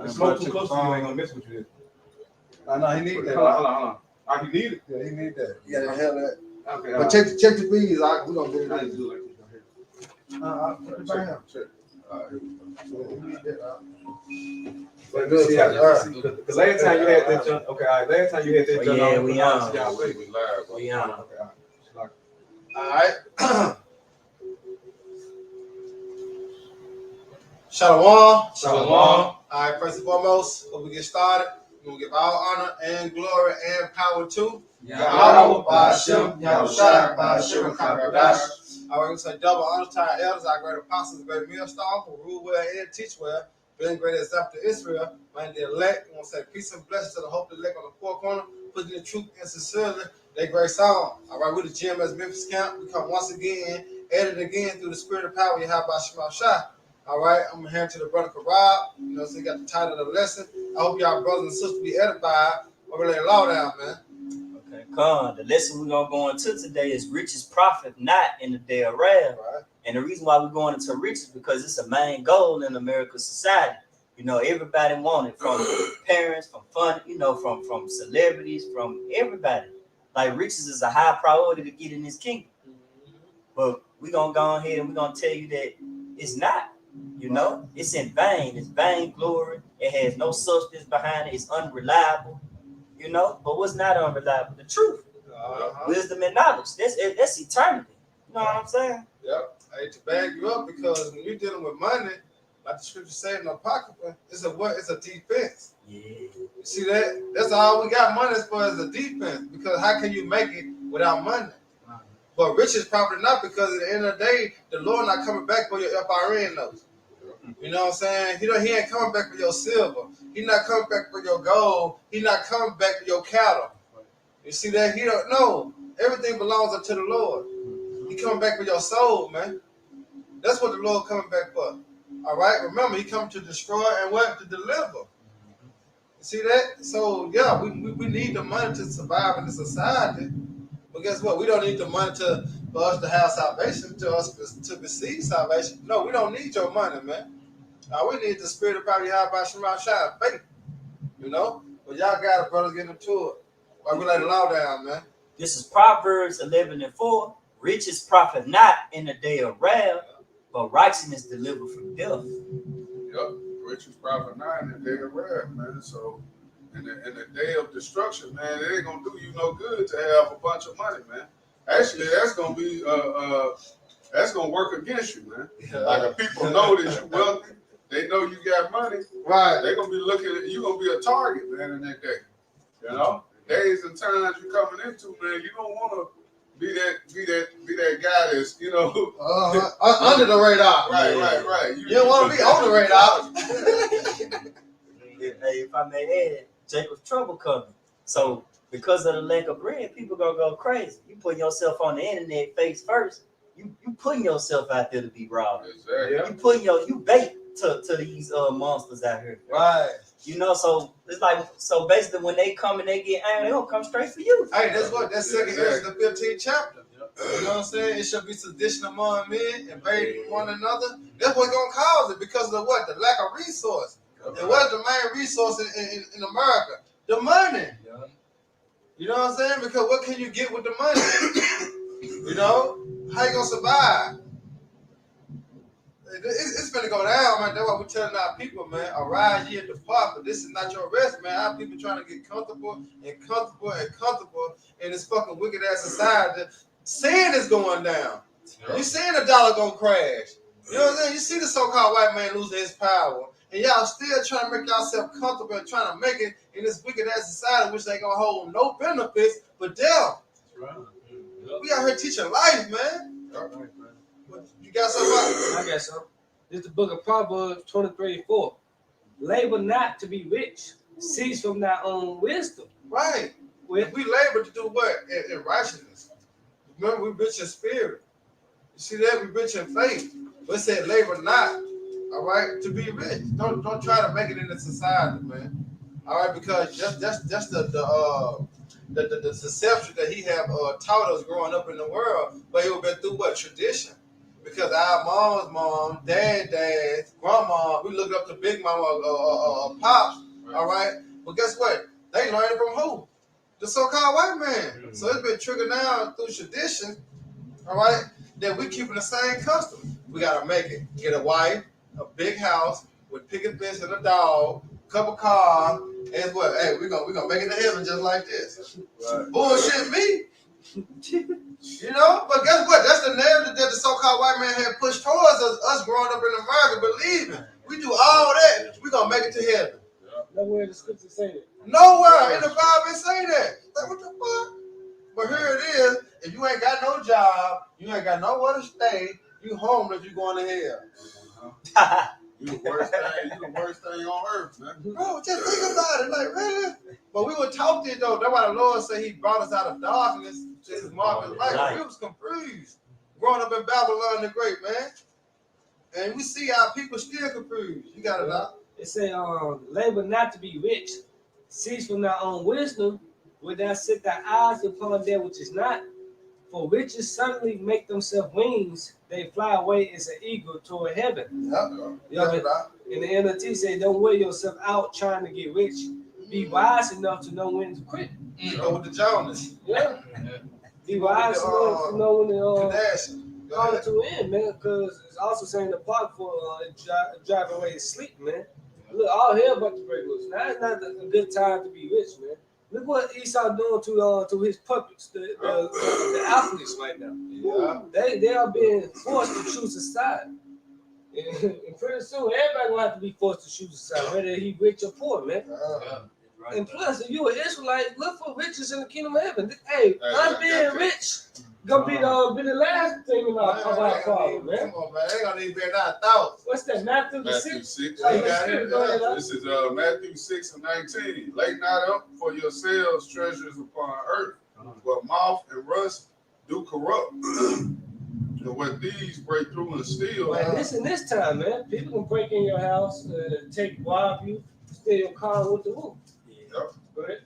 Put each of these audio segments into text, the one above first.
Smoke too close to you ain't gonna mess with you. I know he need that. Hold on. He need it. Yeah, he need that. You gotta have that. Okay. But check the bees. We're gonna get it. I do like this. Check. We need that. Because last time you had that junk. Okay, all right. Last time you had that junk. Yeah, we on. We on. Okay, all right. Shalom. Shalom. All right, first and foremost, before we get started, we're going to give all honor and glory and power to Yahweh, Ba'ashem, Yahushua, Ba'ashem, Kakadash. All right, we say double honor to our elders, our great apostles, great millstone, who rule well and teach well, being great example to Israel, man, the elect. We want to say peace and blessings to the hope elect on the four corner, putting the truth and sincerely, they great song. All right, we're the GMS Memphis Camp. We come once again, added again through the spirit of power, Yahweh, Ba'ashem, Shah. All right, I'm here to the brother Karab. You know, so he got the title of the lesson. I hope y'all brothers and sisters be edified. Over there, law down, man. Okay, come. The lesson we're gonna go into today is riches profit not in the day of wrath. Right. And the reason why we're going into riches because it's a main goal in American society. You know, everybody want it from parents, from fun, you know, from celebrities, from everybody. Like riches is a high priority to get in this kingdom. But we're gonna go ahead and we're gonna tell you that it's not. You know, it's in vain. It's vain glory. It has no substance behind it. It's unreliable. You know, but what's not unreliable? The truth, wisdom, and knowledge. That's eternity. You know what I'm saying? Yep. I hate to bag you up because when you're dealing with money, like the scripture said in the Apocrypha, it's a what? It's a defense. Yeah. You see that? That's all we got money for is a defense. Because how can you make it without money? But riches probably not, because at the end of the day, the Lord not coming back for your FRN notes. You know what I'm saying? He ain't coming back for your silver. He not coming back for your gold. He not coming back for your cattle. You see that? He don't know. Everything belongs unto the Lord. He coming back for your soul, man. That's what the Lord coming back for. All right? Remember, he come to destroy and what? To deliver. You see that? So, yeah, we need the money to survive in the society. But guess what? We don't need the money for us to have salvation, to us to receive salvation. No, we don't need your money, man. We need the spirit of power, Yahweh, Shema, Shai, faith. You know? But y'all got it, brothers, get into it. Why we lay the law down, man? This is Proverbs 11:4. Riches profit not in the day of wrath, but righteousness deliver from death. Yep, riches profit not in the day of wrath, man. So in the day of destruction, man, it ain't gonna do you no good to have a bunch of money, man. Actually, that's gonna be that's gonna work against you, man. Like if people know that you're wealthy, they know you got money, right? They're gonna be looking at you, gonna be a target, man, in that day. You know, days and times you're coming into, man, you don't want to be that guy that's, you know, under the radar. Right. You don't want to be on the radar. Hey, if I may add, Jacob's trouble coming. So because of the lack of bread, people gonna go crazy. You putting yourself on the internet face first. You putting yourself out there to be robbed. Exactly. You bait to these monsters out here. Right. You know, so it's like basically when they come and they get angry, they gonna come straight for you. Hey, that's what that's second Ezra the 15th chapter. You know what I'm saying? It should be sedition among men, invading one another. That's what's gonna cause it because of what? The lack of resource. And what's the main resource in America? The money. Yeah. You know what I'm saying? Because what can you get with the money? You know? How you gonna survive? It's gonna go down, man. That's why we're telling our people, man, arise ye and depart, but this is not your rest, man. Our people trying to get comfortable in this fucking wicked ass society. Sin is going down. You seeing the dollar gonna crash. You know what I'm saying? You see the so-called white man losing his power. And y'all still trying to make yourself comfortable and trying to make it in this wicked ass society, which ain't gonna hold no benefits but death. Right. We out here teaching life, man. You got something? I got some. This is the book of Proverbs 23:4. Labor not to be rich. Cease from thy own wisdom. Right. We labor to do what? In righteousness. Remember, we rich in spirit. You see that? We rich in faith. But it said labor not. All right, to be rich. Don't try to make it in the society, man. All right, because that's the deception that he have taught us growing up in the world. But it would been through what? Tradition. Because our mom's mom, dad, grandma, we look up to Big Mama, Pops, all right? But guess what? They learned it from who? The so-called white man. So it's been trickled down through tradition, all right, that we keeping the same custom. We got to make it. Get a wife, a big house with picket fence and a dog, couple cars, and what? Hey, we're gonna make it to heaven just like this. Right. Bullshit me. You know, but guess what? That's the narrative that the so-called white man had pushed towards us growing up in America, believing we do all that, we're gonna make it to heaven. Nowhere the scripture say that. Nowhere in the Bible it say that. Like, what the fuck? But here it is. If you ain't got no job, you ain't got nowhere to stay, you homeless, you going to hell. You the worst thing on earth, man. Bro, just think about it. Like, really? But we were taught it, though. That's why the Lord said he brought us out of darkness to his marvelous light. Right. We was confused. Growing up in Babylon the Great, man. And we see our people still confused. You got it out. It say, labor not to be rich, cease from thy own wisdom, would thou set thy eyes upon that which is not. For riches suddenly make themselves wings, they fly away as an eagle toward heaven. Yep. You know, That's right. and the NLT say, don't wear yourself out trying to get rich. Be wise enough to know when to quit. Go with the Jonas. Yeah. Be wise enough to know when to Kardashian. Go call it ahead. to an end, man. Because it's also saying the part for driving away to sleep, man. Look, all hell about to break loose. Now it's not a good time to be rich, man. Look what Esau doing to his puppets, the athletes right now. Yeah. They are being forced to choose a side. And pretty soon, everybody gonna have to be forced to choose a side, whether he rich or poor, man. And plus, if you an Israelite, look for riches in the kingdom of heaven. Hey, us being rich gonna be the last thing of our problem, man. Come on, man. They gonna need to be another thought. What's that? Matthew the Matthew 6th? 6. Yeah, you got it. Go ahead, This is Matthew 6 and 19. Lay not up for yourselves treasures upon earth, where moth and rust do corrupt, and where thieves break through and steal. Like in this time, man, people can break in your house, rob you, steal your car with the roof. Yep. Go ahead.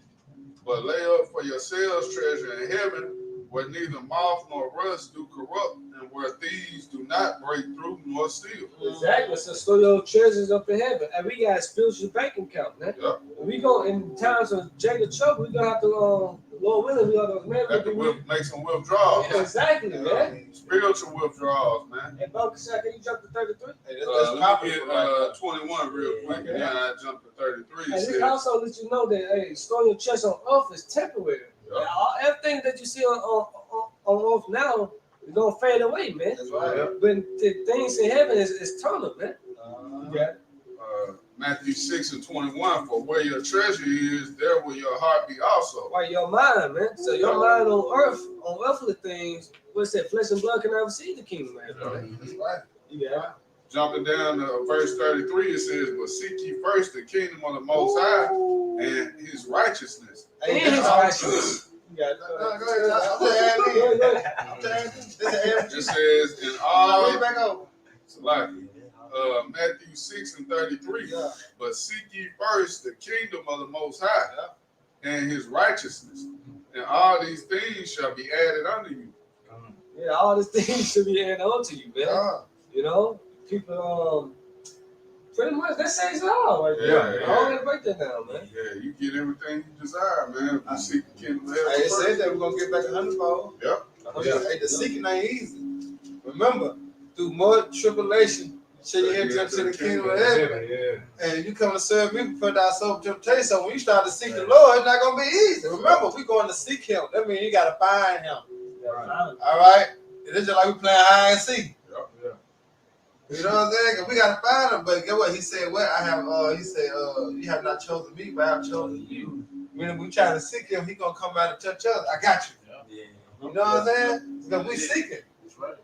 But lay up for yourselves treasure in heaven, where neither moth nor rust do corrupt, and where thieves do not break through nor steal. Exactly. So store your treasures up in heaven. And we got a spiritual bank account, man. Yep. We go in times of Jacob trouble, we gonna have to Lord willing, we ought to Have to make some withdrawals. Exactly, man. Spiritual withdrawals, man. Hey, Bo, can you jump to 33? Hey, Let me get 21 real quick, and then I jump to 33. And It this says, also lets you know that hey, storing your treasure on earth is temporary. Yep. Everything that you see on earth now is gonna fade away, man. That's right. But the things in heaven is eternal, man. Yeah. Matthew 6 and 21, for where your treasure is, there will your heart be also. Right, your mind, man. So your mind on earth, on earthly things, what's that? Flesh and blood can never see the kingdom, man. That's right. Yeah. Jumping down to verse 33, it says, but seek ye first the kingdom of the Most High and his righteousness. And his righteousness. You got it. Go ahead. I'm It says, in all, back over. like, Matthew 6 and 33, Yeah. but seek ye first the kingdom of the Most High and his righteousness, and all these things shall be added unto you. Yeah, all these things should be added on to you, man. Yeah. You know, people, pretty much that says it all right there. Yeah, I don't gotta break that down, man. Yeah, you get everything you desire, man. If you seek the kingdom of Hey, heaven it said first. that we're gonna get back 100-fold. Yep. Hey, the seeking ain't easy. Remember, through more tribulation, shall you enter into the kingdom of heaven. Yeah. And you come to serve me, put ourselves to temptation. So when you start to seek the Lord, it's not gonna be easy. Remember, we're going to seek Him. That means you gotta find Him. All right. It's just like we playing hide and seek. You know what I'm saying? 'Cause we gotta find Him. But get what He said? What I have? He said, "You have not chosen me, but I have chosen you." When we trying to seek Him, He gonna come out and touch us. I got you. Yeah. You know what I'm saying? Because we seeking. That's right.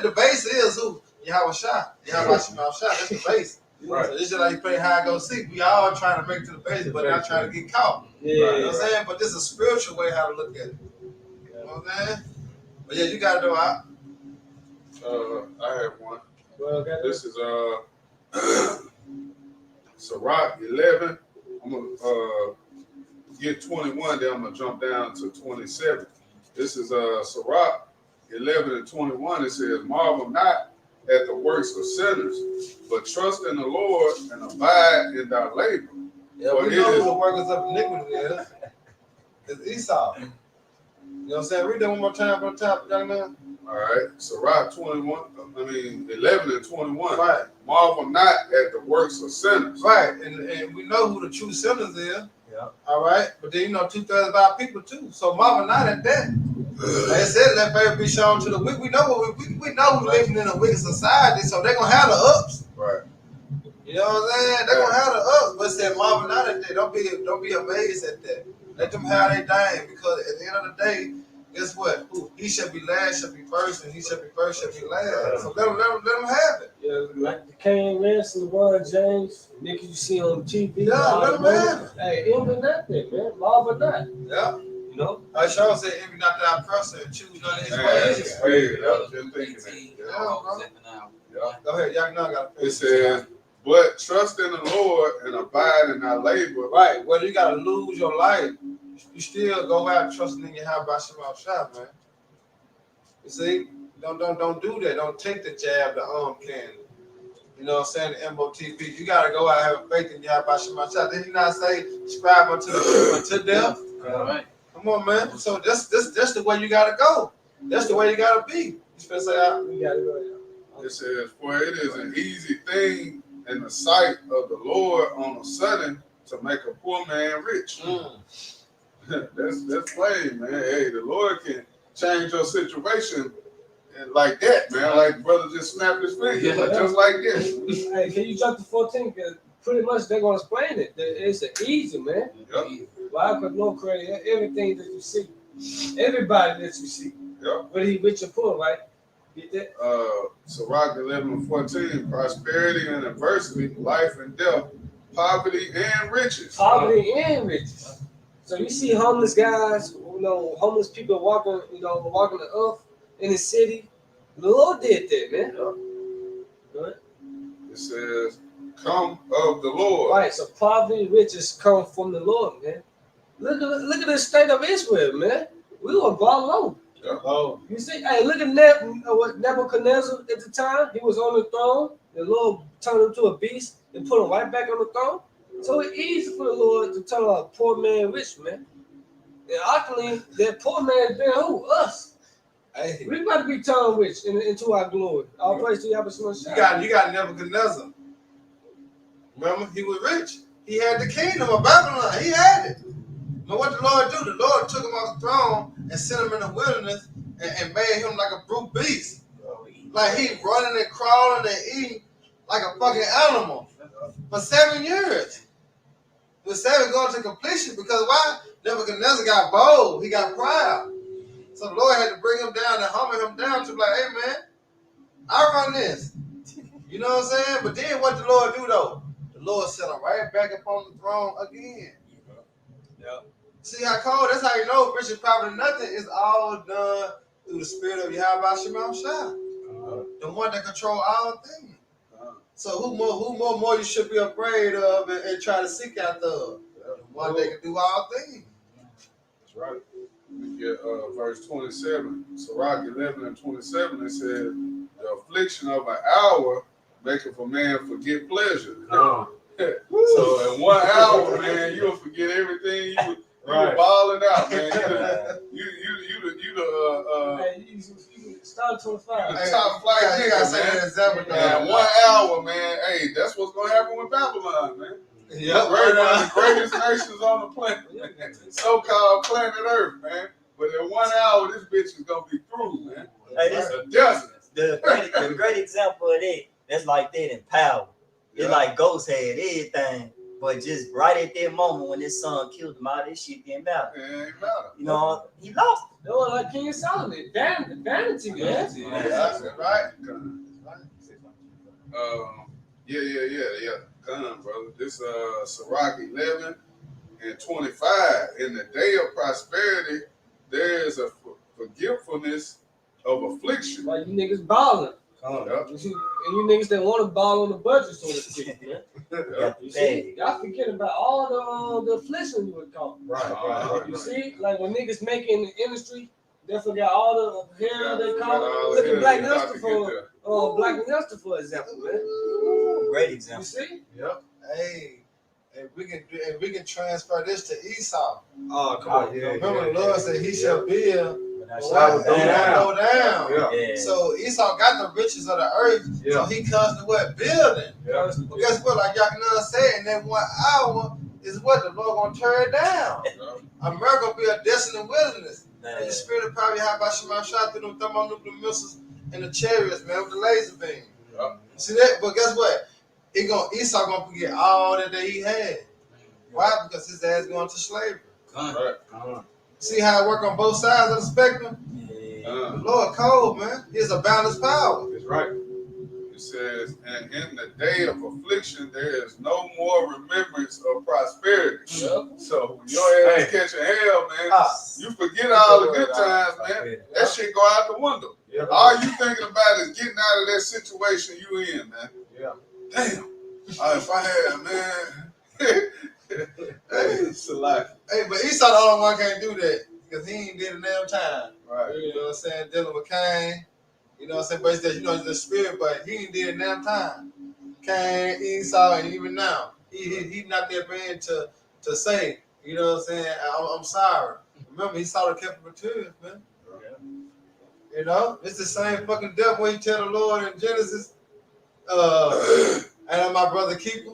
The base is who? Yahweh Shah. Yahweh Shah. That's the base. Right. So this is like you play hide go seek. We all trying to make it to the base, but not trying to get caught. Yeah. You know what I'm saying? But this is a spiritual way how to look at it. You know what I'm saying? But yeah, you gotta do it. I have one. Well, okay. This is Sirach 11. I'm gonna get 21, then I'm gonna jump down to 27. This is Sirach 11 and 21, it says, marvel not at the works of sinners, but trust in the Lord and abide in thy labor. Yeah, For we it know is- who the workers of iniquity is. It's Esau. You know what I'm saying? Read that one more time from the top, young man. All right, Sirach 11 and 21. Right, Marvel not at the works of sinners. right. And we know who the true sinners is. Yeah. All right. But then you know 2/3 of our people too. So marvel not at that. Like I said, let favor be shown to the wicked. We know what we know we're living in a wicked society, so they're gonna have the ups. Right. You know what I'm saying? They're gonna have the ups, but said marvel not at that. Don't be amazed at that. Let them have their thing, because at the end of the day, guess what? He shall be last, shall be first, and he shall be first, shall be last. So let them have it. Yeah, like the Kane Lance, LeBron James, niggas you see on TV. Yeah, let them have it. Hey, envy nothing, man. Marvel not. Yeah. You know? I sure said envy not that oppressor and choose none of his Man, ways. that's crazy. I was just thinking that. Yeah. Go ahead, y'all know I got It says, but trust in the Lord and abide in thy labor. right, whether you gotta lose your life, you still go out trusting in your house by Shema Shah, man. You see? Don't do that. Don't take the jab, the arm candy. You know what I'm saying? The MOTP. You gotta go out and have faith in your house by Shema Shah. Did he not say subscribe unto the truth until death? All right. Come on, man. So that's the way you gotta go. That's the way you gotta be. You supposed to say, We gotta go. It says, for it is an easy thing in the sight of the Lord on a sudden to make a poor man rich. That's plain, man. Hey, the Lord can change your situation like that, man. Like brother just snapped his finger, just like this. Hey, can you jump to 14? Because pretty much they're gonna explain it. It's easy, man. Yep. Why could Lord create everything that you see? Everybody that you see. Yep. Whether he rich or poor, right? Get that? Sirach 11 and 14, prosperity and adversity, life and death, poverty and riches. Poverty and riches. So you see homeless guys, you know, homeless people walking the earth in the city. The Lord did that, man. Right? It says, come of the Lord. Right. So poverty and riches come from the Lord, man. Look at the state of Israel, man. We were brought low. oh, You see, hey, look at Nebuchadnezzar at the time. He was on the throne. The Lord turned him to a beast and put him right back on the throne. So it's easy for the Lord to turn a poor man rich, man. And ultimately, that poor man been who? Us. hey, We about to be turned rich into our glory. All praise to Yahweh. you got Nebuchadnezzar. Remember, he was rich. He had the kingdom of Babylon. He had it. But what the Lord do? The Lord took him off the throne and sent him in the wilderness and made him like a brute beast. Like he running and crawling and eating like a fucking animal for 7 years. The 7 going to completion because why? Nebuchadnezzar got bold. He got proud. So the Lord had to bring him down and humble him down to be like, hey man, I run this. You know what I'm saying? But then what the Lord do though? The Lord set him right back up on the throne again. Yeah. See how cold? That's how you know rich is probably nothing. It's all done through the spirit of Yahweh Shema Shah, the one that control all things. So who more you should be afraid of and try to seek after? The one that can do all things. That's right. We get verse 27, Sirach 11 and 27, it says, the affliction of an hour maketh a man forget pleasure. So in 1 hour, man, you'll forget everything you were balling out, man. You Hey, you start 25. the top flight You gotta say nigga, that example, man. dog. 1 hour, man. Hey, that's what's gonna happen with Babylon, man. Yep, One of the greatest nations on the planet, so-called planet Earth, man. But in 1 hour, this bitch is gonna be through, man. Hey, this, A desert. the great example of that, that's like that in Power. It's like Ghost had everything, but just right at that moment when his son killed him, all this shit didn't matter. It ain't matter. You know, he lost. They were like King Solomon. Vanity, man. That's right. Yeah. Come on, brother. This Sirach 11 and 25. In the day of prosperity, there is a forgetfulness of affliction. Like you niggas balling. Yep. And you niggas that want to ball on the budget, so to speak, man. Yeah, You see, y'all forget about all the affliction you would call. Right. You see, like when niggas making the industry, They forgot all the hell they call it. Look at Black Nelson for example, man. Great You example. see? Yep. Hey, we can transfer this to Esau. Oh, come on. Yeah, Remember, the Lord said he shall build, But I but shall what? go And down. go down. Yeah. Yeah. So Esau got the riches of the earth, so Yeah. he comes to what? Building. Yeah. But guess what? Like Yakanah said, in that 1 hour is what? The Lord gonna tear it down. America will be a desolate wilderness. And the spirit of poverty, how about Shema shot through them thermonuclear missiles and the chariots, man, with the laser beam. Yep. See that? But guess what? Esau gonna forget all that he had. Why? Because his ass going to slavery. Right. See how it work on both sides of the spectrum? Yeah. The Lord cold, man. He's a balanced power. That's right. It says, and in the day of affliction, there is no more remembrance of prosperity. Yep. So when your ass catching hell, man, you forget all the good times, man. That shit go out the window. Yeah. All you thinking about is getting out of that situation you in, man. Yeah. Damn. If I had, man. Hey, it's a life. Hey, but Esau the only one can't do that because he ain't did a damn time. Right. You know what I'm saying? Dealing with Cain. You know what I'm saying? But he's the the spirit, but he ain't did a damn time. Cain, Esau, and even now, he not there being to say, you know what I'm saying? I'm sorry. Remember, he saw the kept materials, man. You know, it's the same fucking devil when you tell the Lord in Genesis, and my brother keeper,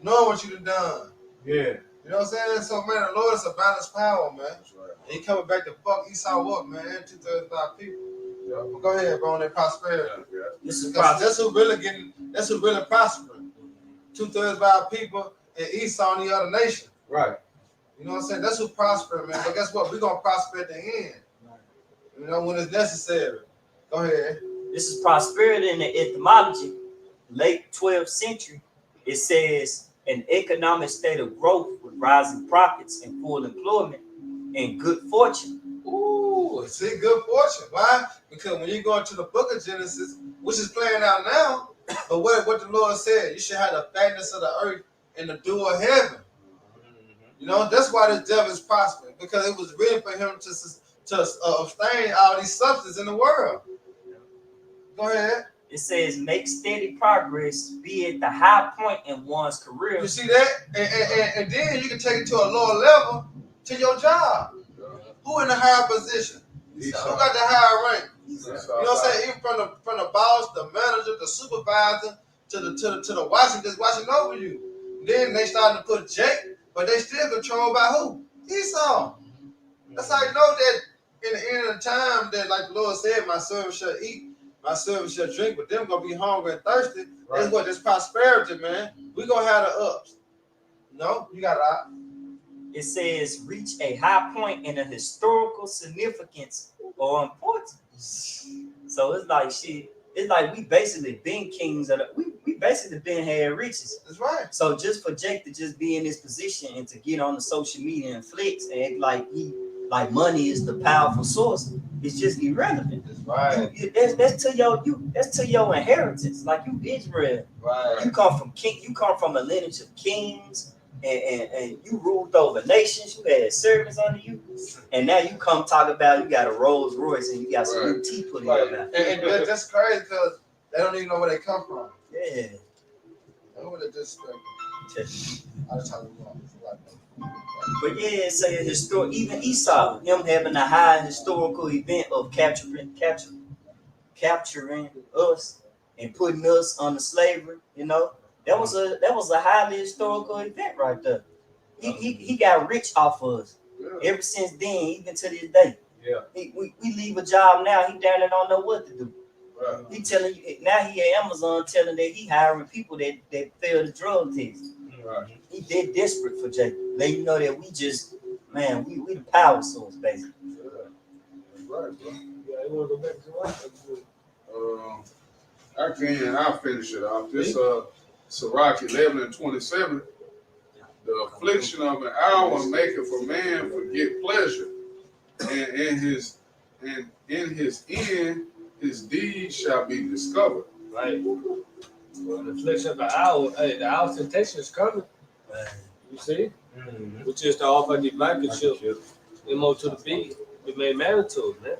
knowing what you done done. Yeah. You know what I'm saying? So, man, the Lord is a balanced power, man. That's right. And he coming back to fuck Esau up, man. 2/3 of our people. Yeah. Well, go ahead, bro, on that prosperity. Yeah. This is Because that's who really prospering. 2/3 of our people and Esau and the other nation. Right. You know what I'm saying? That's who prospering, man. But guess what? We're going to prosper at the end. You know, when it's necessary. Go ahead. This is prosperity in the etymology, late 12th century. It says an economic state of growth with rising profits and full employment and good fortune. Ooh, see, good fortune. Why? Because when you go into the book of Genesis, which is playing out now, but what the Lord said, you should have the fatness of the earth and the dew of heaven. You know, that's why this devil is prospering, because it was written for him to abstain all these substances in the world. Go ahead. It says make steady progress, be at the high point in one's career. You see that? And then you can take it to a lower level to your job. Who in the higher position? Who got the higher rank? You know what I'm saying? Even from the boss, the manager, the supervisor, to the watching that's watching over you. Then they starting to put Jake, but they still controlled by who? Esau. That's how you know that in the end of the time that, like the Lord said, my servant shall eat, my servant shall drink, but them gonna be hungry and thirsty. Right. That's what this prosperity, man. We gonna have the ups. No, you got it. It says reach a high point in a historical significance or importance. So it's like shit. It's like we basically been kings of the, we basically been had riches. That's right. So just for Jake to just be in this position and to get on the social media and flex and act like money is the powerful source, it's just irrelevant. That's right. That's to your inheritance. Like you Israel, Right. you come from king, you come from a lineage of kings, and you ruled over nations. You had servants under you, and now you come talk about you got a Rolls Royce and you got some new teeth put in your mouth. And that's crazy because they don't even know where they come from. Yeah. They know where they just. I was talking about. But yeah, say even Esau, him having a high historical event of capturing us and putting us under slavery, you know, that was a highly historical event right there. He got rich off of us. Yeah. Ever since then, even to this day. Yeah. We leave a job now, he down there don't know what to do. Right. He telling you now he at Amazon telling that he hiring people that fail the drug test. Right. He did desperate for Jake. Let you know that we just, man, we the power source, basically. Yeah. That's right, bro. Yeah, you want to go back to what? I'll finish it off. This Sirach 11:27. The affliction of an hour maketh a man forget pleasure, and in his end his deeds shall be discovered. Right. Well, the affliction of the hour, hey, the hour temptation is coming. You see? Which is the offer the blanket ship, MO to the B. been made mandatory, man.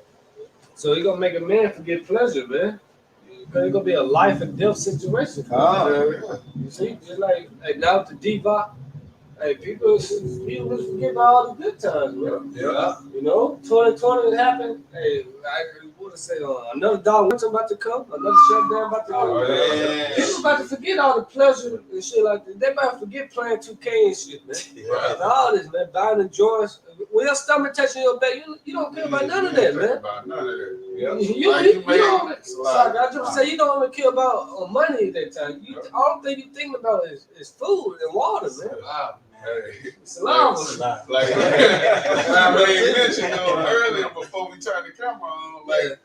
So he gonna make a man forget pleasure, man. It's gonna be a life and death situation. For him. You see, it's like now with the diva, hey, people forget about all the good times, man. Yeah. You know, 2020 happened. Hey, I want to say another dog winter about to come, another shutdown about to come. Oh, yeah. People about to forget all the pleasure and shit like that. They about to forget playing 2K and shit, man. And all this, man, buying the joints. When your stomach touching your back, you don't care about none of that, man. About none of that. You don't. Sorry, I just say you don't even care about money at that time. All thing you think about is food and water, man. Wow. Hey. It's a lot. Like I mentioned earlier before we turned the camera on, like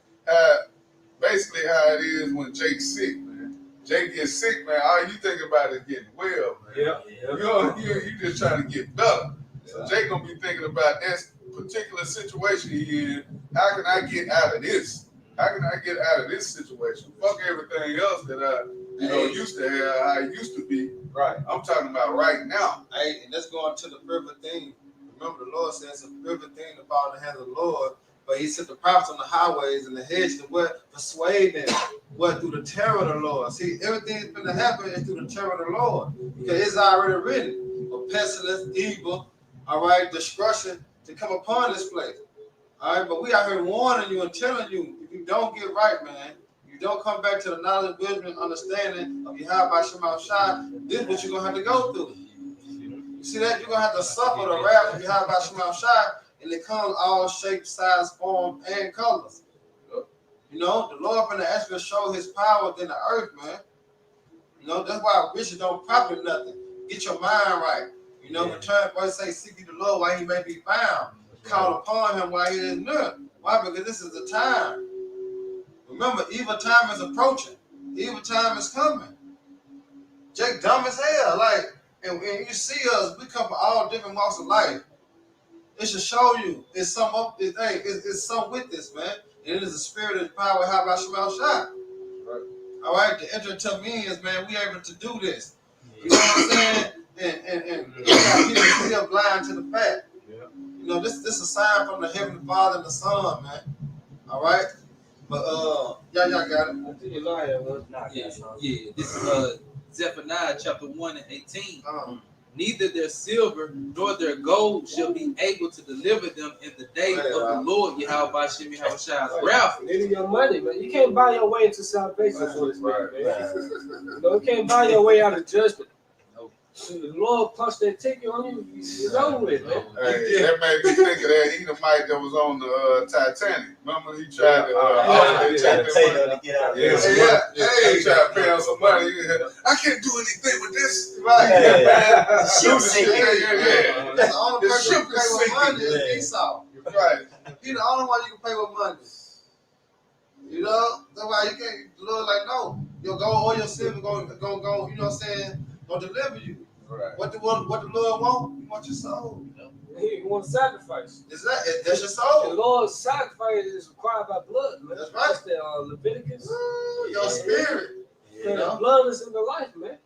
basically how it is when Jake's sick, man. Jake gets sick, man. All you think about is getting well, man. You just trying to get better. So Jake gonna be thinking about that particular situation he in. How can I get out of this? How can I get out of this situation? Fuck everything else that I used to have, how I used to be. Right. I'm talking about right now. Hey, and let's go on to the perfect thing. Remember, the Lord says the perfect thing about the hand of the Lord, but he sent the prophets on the highways and the hedges to what? Persuade them. What? Through the terror of the Lord. See, everything that's going to happen is through the terror of the Lord. Because it's already written. A pestilence, evil, all right, destruction to come upon this place. All right, but we out here warning you and telling you, if you don't get right, man, you don't come back to the knowledge, wisdom, and understanding of Yahweh Shema Shai, this is what you're going to have to go through. You see that? You're going to have to suffer the wrath of Yahweh Shema Shai, and it comes all shapes, size, form, and colors. You know, the Lord going to actually show his power in the earth, man. You know, that's why riches don't profit nothing. Get your mind right. You know, return, boy, say, seek ye the Lord while he may be found. Call upon him while he is near. Why? Because this is the time. Remember, evil time is approaching. Evil time is coming. Jake dumb as hell. Like, and when you see us, we come from all different walks of life. It should show you it's some up. It's some with this, man. And it is the spirit and power. How about Shemal Shai? Right. All right. To enter into me is, man, we able to do this. You know what I'm saying? And people still blind to the fact. You know, this is a sign from the Heavenly Father and the Son, man. All right? But, y'all got it. Yeah. This is Zephaniah chapter 1 and 18. Neither their silver nor their gold shall be able to deliver them in the day of the Lord Yahweh Shem Yahweh's wrath. Neither your money, man. You can't buy your way into salvation, so to speak, man. You know, you can't buy your way out of judgment. The Lord punched that ticket on you, it's over with, man. Hey, that made me think of that Edomite that was on the Titanic. Remember he tried to he tried to pay him some money. I can't do anything with this. Right. That's the only person who can pay with money is Esau. Right. He's the only one you can pay with money. You know? That's why you can't, the Lord like, no. Your gold or your silver go, you know what I'm saying? Gonna deliver you. Right. What the Lord want? He wants your soul. He wants sacrifice. That's your soul. The Lord's sacrifice is required by blood, man. That's right. That's the Leviticus. Your spirit. You know? Blood is in the life, man.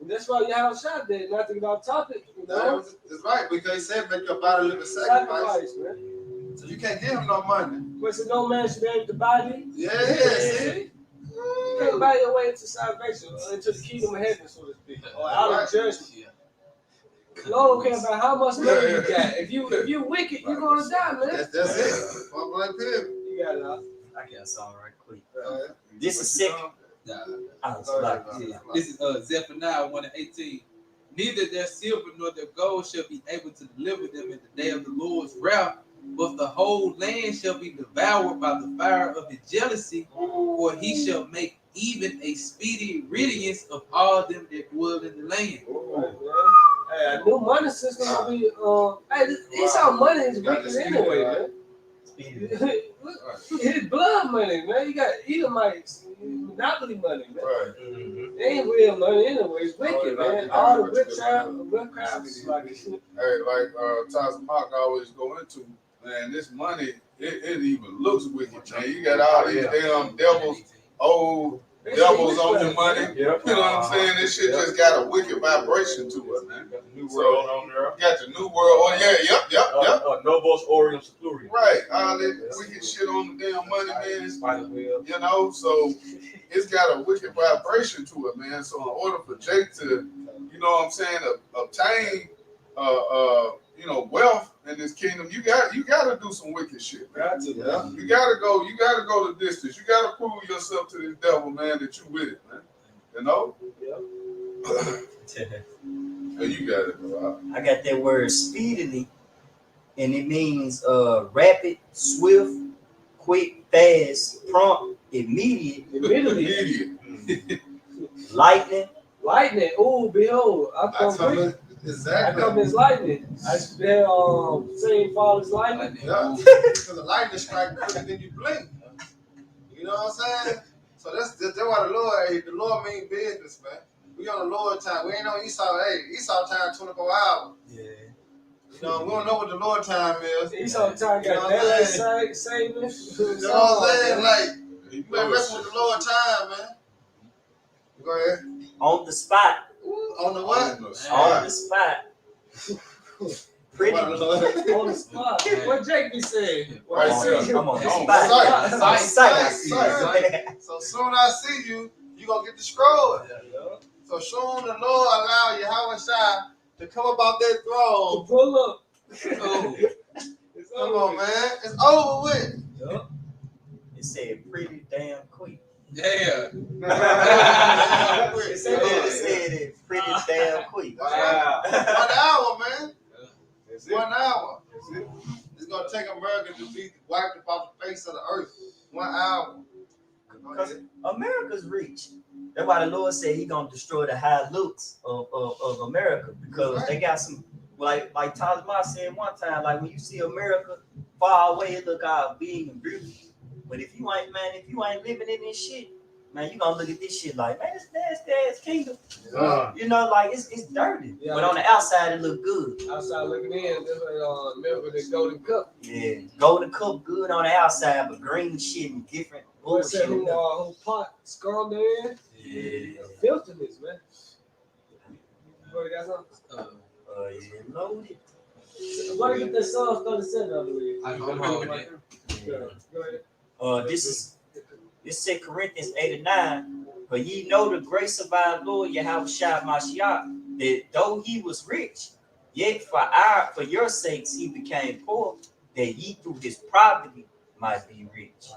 And that's why you have a shot there, not to get off topic. You know? That's right, because he said make your body live a sacrifice. Man. So you can't give him no money. But so no man should be able to buy thee. Yeah, see? You can't buy your way into salvation, or into the kingdom of heaven, so to speak, or out of judgment. The Lord don't care about how much money you got. If you wicked, you're gonna die, man. That's it. One blank period. You got it. I got something right quick. This is sick. This is Zephaniah 1 and 18. Neither their silver nor their gold shall be able to deliver them in the day of the Lord's wrath, but the whole land shall be devoured by the fire of his jealousy, for he shall make even a speedy riddance of all them that dwell in the land. Hey, a new money system will be. It's our money is wicked anyway, man. His blood money, man. You got Edomites, monopoly money, man. Right. They ain't real money anyway. It's wicked, man. All the witchcraft is like. Hey, like Tazmach always go into, man, this money, it even looks wicked, man. You got all these damn devils, old devils on your money. Yep. You know what I'm saying? This shit just got a wicked vibration to it, man. Got the New World on there. Got the new world. Oh yeah, yep. Novos Aureum Seclurium. Right, all that wicked shit on the damn money, man. Spider web. You know, so it's got a wicked vibration to it, man. So in order for Jake to, you know what I'm saying, obtain you know, wealth in this kingdom, you gotta do some wicked shit, man. Got to. Yeah. You gotta go the distance. You gotta prove yourself to this devil, man, that you with it, man. You know? And you got it, bro. I got that word speedily, and it means rapid, swift, quick, fast, prompt, immediate, Immediately. Immediate. lightning. Lightning. Oh, behold, I I come tell quick. you, I exactly. come as lightning. I spell same fall as lightning. Yeah, because the lightning strike quicker than you blink. You know what I'm saying? So that's why the Lord mean business, man. We on the Lord time. We ain't on Esau. Hey, Esau time 24 hours. Yeah. You know, we don't know what the Lord time is. Esau time You know got what I'm that saying? same. You know what I'm saying? Like, you better mess with the Lord time, man. Go ahead. On the spot. Ooh, on the what? On the spot. Pretty. On the Lord. On the spot. What Jake be saying? Right, What Come on, On spot. sight. Sight. Sight. So soon I see you, you gonna get the scroll. So soon the Lord allow Yahweh Shai to come up out that throne. Pull up. Oh, It's Come over. on, man. It's over with. Yup. It said pretty damn quick. yeah. It said it pretty damn quick. Wow. 1 hour, man. That's it. 1 hour. That's it. It's gonna take America to be wiped off the face of the earth. 1 hour. Because America's rich. That's why the Lord said He gonna destroy the high looks of America, because they got some, like Tajma said one time, like when you see America far away, it look all big and beautiful. But if you ain't living in this shit, man, you gonna look at this shit like, man, it's nasty ass kingdom. You know, like it's dirty. Yeah. But on the outside it look good. Outside looking in, just like, remember the golden cup. Yeah. Golden cup good on the outside, but green shit and different What said bullshit. who pot scum there? Yeah. Filthiness, man. Boy, got something? Yeah, loaded. Why get that Psalms 37, I believe? I don't know that. Yeah. Go ahead. This is 2 Corinthians 8 and 9. But ye know the grace of our Lord Yahushua Mashiach, that though he was rich, yet for your sakes he became poor, that ye through his poverty might be rich.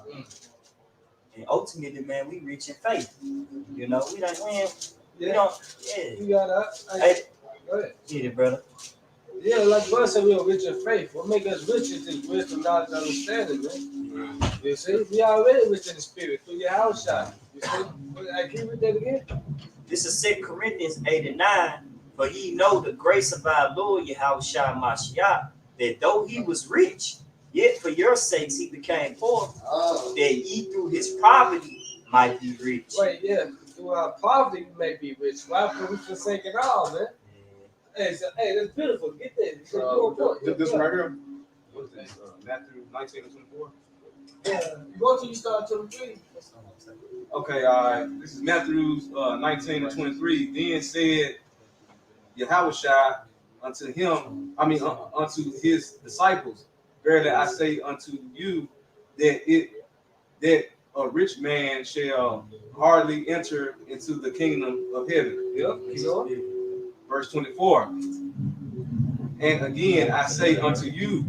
And ultimately, man, we rich in faith. You know, we don't. Yeah. You got that? Hey, Go ahead. get it, brother. Yeah, like brother said, we are rich in faith. What make us rich is this wisdom, knowledge, and understanding, man. You see, we already rich in the spirit through your house shot. You see, can you read that again? This is 2 Corinthians 8 and 9. For ye know the grace of our Lord Yahushua Mashiach, that though he was rich, yet for your sakes he became poor, Oh. that ye through his poverty might be rich. Wait, yeah, through our poverty we may be rich. Why? Because we forsake it all, man. Hey, that's beautiful. Get that. It's your point. This one right here. What is this? Matthew 19 and 24. Yeah, you go till you start to the tree. Okay, this is Matthew 19 and 23. Then said Yahushua unto him, unto his disciples, verily I say unto you that a rich man shall hardly enter into the kingdom of heaven. Yep. Verse 24. And again I say unto you,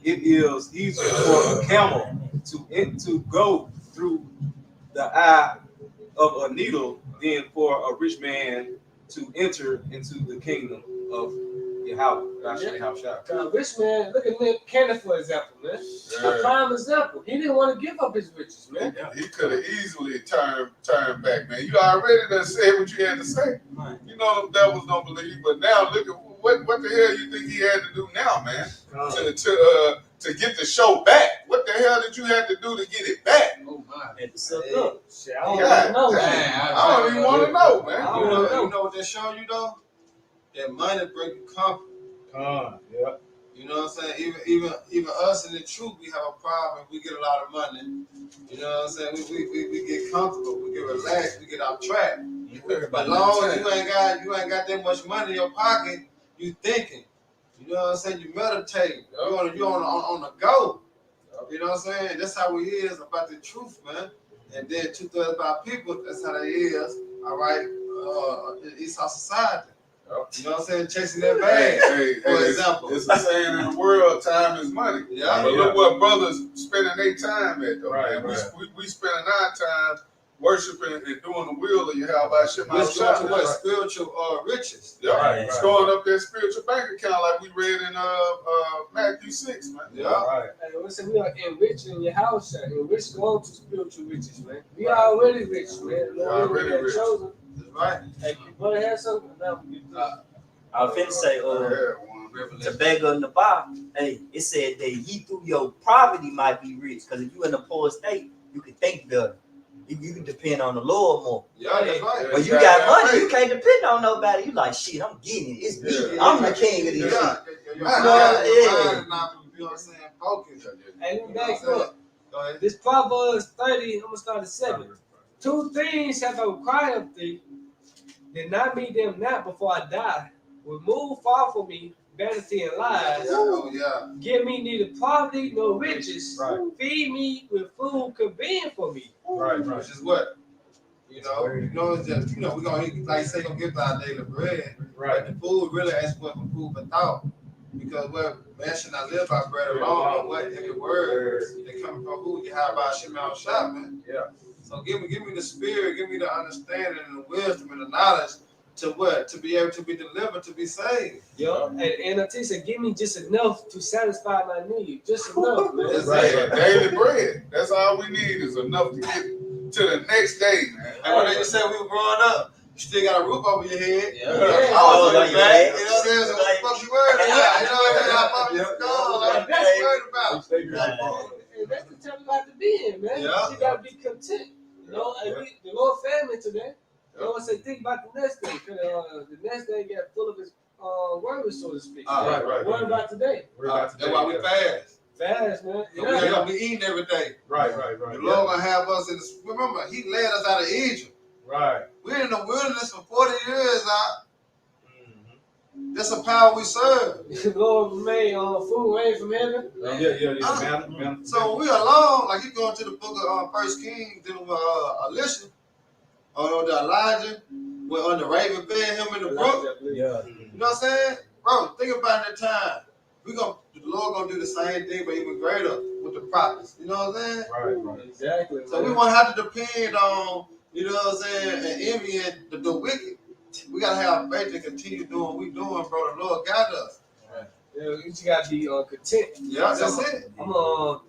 it is easier for a camel to go through the eye of a needle than for a rich man to enter into the kingdom of Yahushua. Rich man, look at Nick Cannon for example, man. A prime example. He didn't want to give up his riches, man. He could have easily turned back, man. You already done said what you had to say. Right. You know them devils don't believe, but now look at what the hell you think he had to do now, man? To get the show back. What the hell did you have to do to get it back? Oh my. Had to suck up. Shit, I don't God even know. damn. I don't even want to know, man. I You don't know, know. you know what they're showing you though? That money bring you comfort. Yeah. You know what I'm saying? Even us in the truth, we have a problem. We get a lot of money. You know what I'm saying? We get comfortable. We get relaxed. We get off track. You worry But about long that. as you ain't got that much money in your pocket, you thinking. You know what I'm saying? You meditate. You on the go. You know what I'm saying? That's how we is about the truth, man. And then 2/3 of our people, that's how they is. All right, it's our society. You know what I'm saying? Chasing that bag. For example. It's a saying in the world, time is money. Yeah. But look what brothers spending their time at, though. Right, Man. right. We spending our time worshiping and doing the will of Yahweh Shem Let's go to what HaShai. spiritual riches. Yeah, Right, storing up that spiritual bank account like we read in Matthew 6, man. Yeah. Right. Hey, listen, we are enriching in your house, and rich go to spiritual riches, man. We are already rich, man. We already rich. Chosen. That's right. Hey, you brother have something? Now, I was finna say, I had one. to beg on the bar, hey, it said that ye through your poverty might be rich. Because if you in a poor state, you can think better. You can depend on the Lord more. Yeah, that's right. When you got money, you can't depend on nobody. You like, shit, I'm getting it. It's me. Yeah. I'm the king of this shit. Your Yeah. mind not, you know what I'm saying, focus. hey, let me back up. Go ahead. This Proverbs 30, I'm going to start at 7. 2 things have I required of thee, deny me them not before I die. Remove far from me vanity and lies. Oh, yeah. Give me neither poverty nor riches. Right. Feed me with food convenient for me. Right, right. Which is what? It's just, we're going to eat, like you say, going to give our daily bread. Right. But the food really ain't what for food for thought. Because man should not live by bread alone, but what every word that coming from who you have by Shem HaShai, man. Yeah. So give me the spirit, give me the understanding and the wisdom and the knowledge to what? To be able to be delivered, to be saved. Yo, and I said, give me just enough to satisfy my need. Just enough, man. That's Right. it. Daily bread. That's all we need is enough to get to the next day, man. And when they said we were growing up, you still got a roof over your head. Yeah. I was on Yeah. your back. You know what I'm saying? So what the fuck you worried about? You know what I'm saying? I thought you was gone. Like, what you worried about? Stay good. And that's the time you have to be in, man. Yeah. You gotta be content. You know, and the Lord fed me today. You know, I say, think about the next day. Cause the next day get full of his words, so to speak. Right, right. What about today? That's why we fast. Fast, man. We ain't gonna be eating every day. Right, right, right. The Lord gonna have us in the. Remember, He led us out of Egypt. Right. We're in the wilderness for 40 years out. That's the power we serve. The Lord made food rain from heaven. Yeah. Man. So when we alone, like you go into the book of First Kings, dealing with Elisha, or the Elijah, when the raven fed him in the brook. Yeah. You know what I'm saying? Bro, think about that time. The Lord gonna do the same thing, but even greater with the prophets. You know what I'm saying? Right. Exactly. So we won't have to depend on, you know what I'm saying, and envying the wicked. We gotta have faith to continue doing what we doing, bro. The Lord got us. Yeah, you just gotta be content. Yeah, that's it. I'm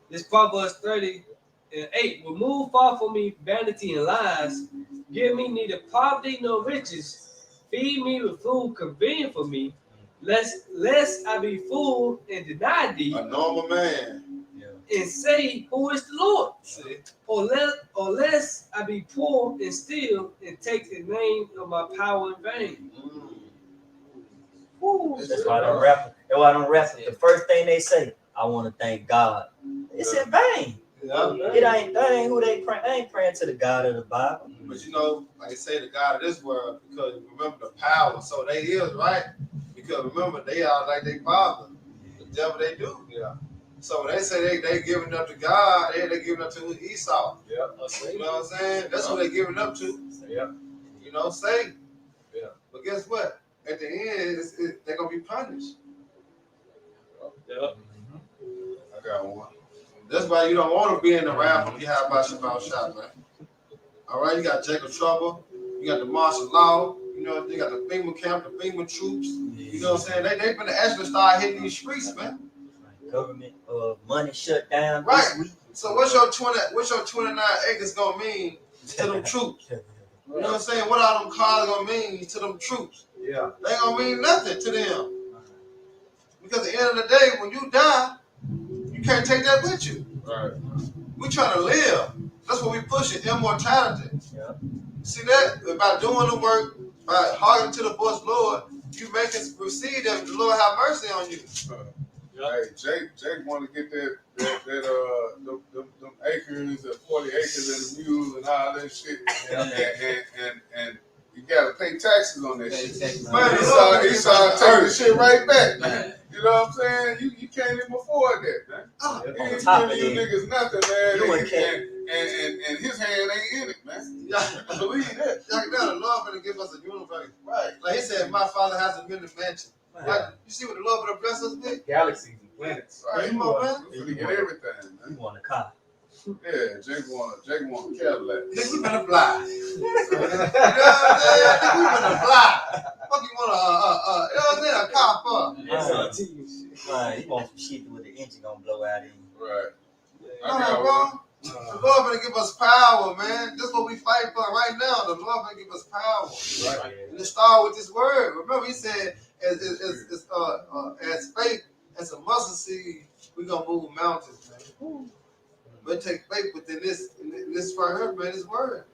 this Proverbs 30:8. Remove far from me vanity and lies. Give me neither poverty nor riches. Feed me with food convenient for me. Lest I be full and deny thee, A normal man. and say, who is the Lord? See? Or lest I be poor and steal and take the name of my power in vain. Woo. That's why I don't rap. That's why I don't rap. The first thing they say, I want to thank God. It's in vain. Yeah. That ain't who they pray. They ain't praying to the God of the Bible. But you know, like I say, the God of this world, because remember the power. So they is right. Because remember, they are like their father. The devil they do. Yeah. So when they say they giving up to God, they giving up to Esau. Yeah. You know what I'm saying? That's what they giving up to. Yeah. You know, say. Yeah. But guess what? At the end, they're gonna be punished. Yeah. I got one. That's why you don't want to be in the wrath when you have about Shem HaShai, man. All right, you got Jacob Trouble, you got the martial law, you know, you got the FEMA camp, the FEMA troops. You know what I'm saying? They gonna actually start hitting these streets, man. Government money shut down Right. this week. So what's your 29 acres gonna mean to them troops? You know what I'm saying? What are them cars gonna mean to them troops? Yeah. They ain't gonna mean nothing to them. Because at the end of the day, when you die, you can't take that with you. Right. We trying to live. That's what we pushing, immortality. Yeah. See that? By doing the work, by hearkening to the voice of the Lord, you make us receive them, the Lord have mercy on you. Hey, Jake want to get them acres and 40 acres and the mules and all that shit, and you gotta pay taxes on that shit. Man, Esau take the shit right back, man. You know what I'm saying? You can't even afford that, man. He On ain't top of giving you that, niggas nothing, man. you And his hand ain't in it, man. Yeah. Believe that. Like that, the Lord gonna give us a universe. Right. Like he said, my Father has a many mansion. Like, you see what the Lord gonna bless us with? Galaxies and planets. Right. Come on, man. We finna get everything, you man. want a car. Yeah, Jake want a Cadillac. Nigga, we better fly. You know what I'm saying? Nigga, we better fly. Fuck you want you know what I'm saying? A car for? Man, you want some shit with the engine gonna blow out in you. Right. No, bro. The Lord gonna give us power, man. That's what we fight for right now. The Lord gonna give us power. Right. And it start with this word. Remember, he said, as faith as a mustard seed, we gonna move mountains, man. But take faith within this right here, man, this word.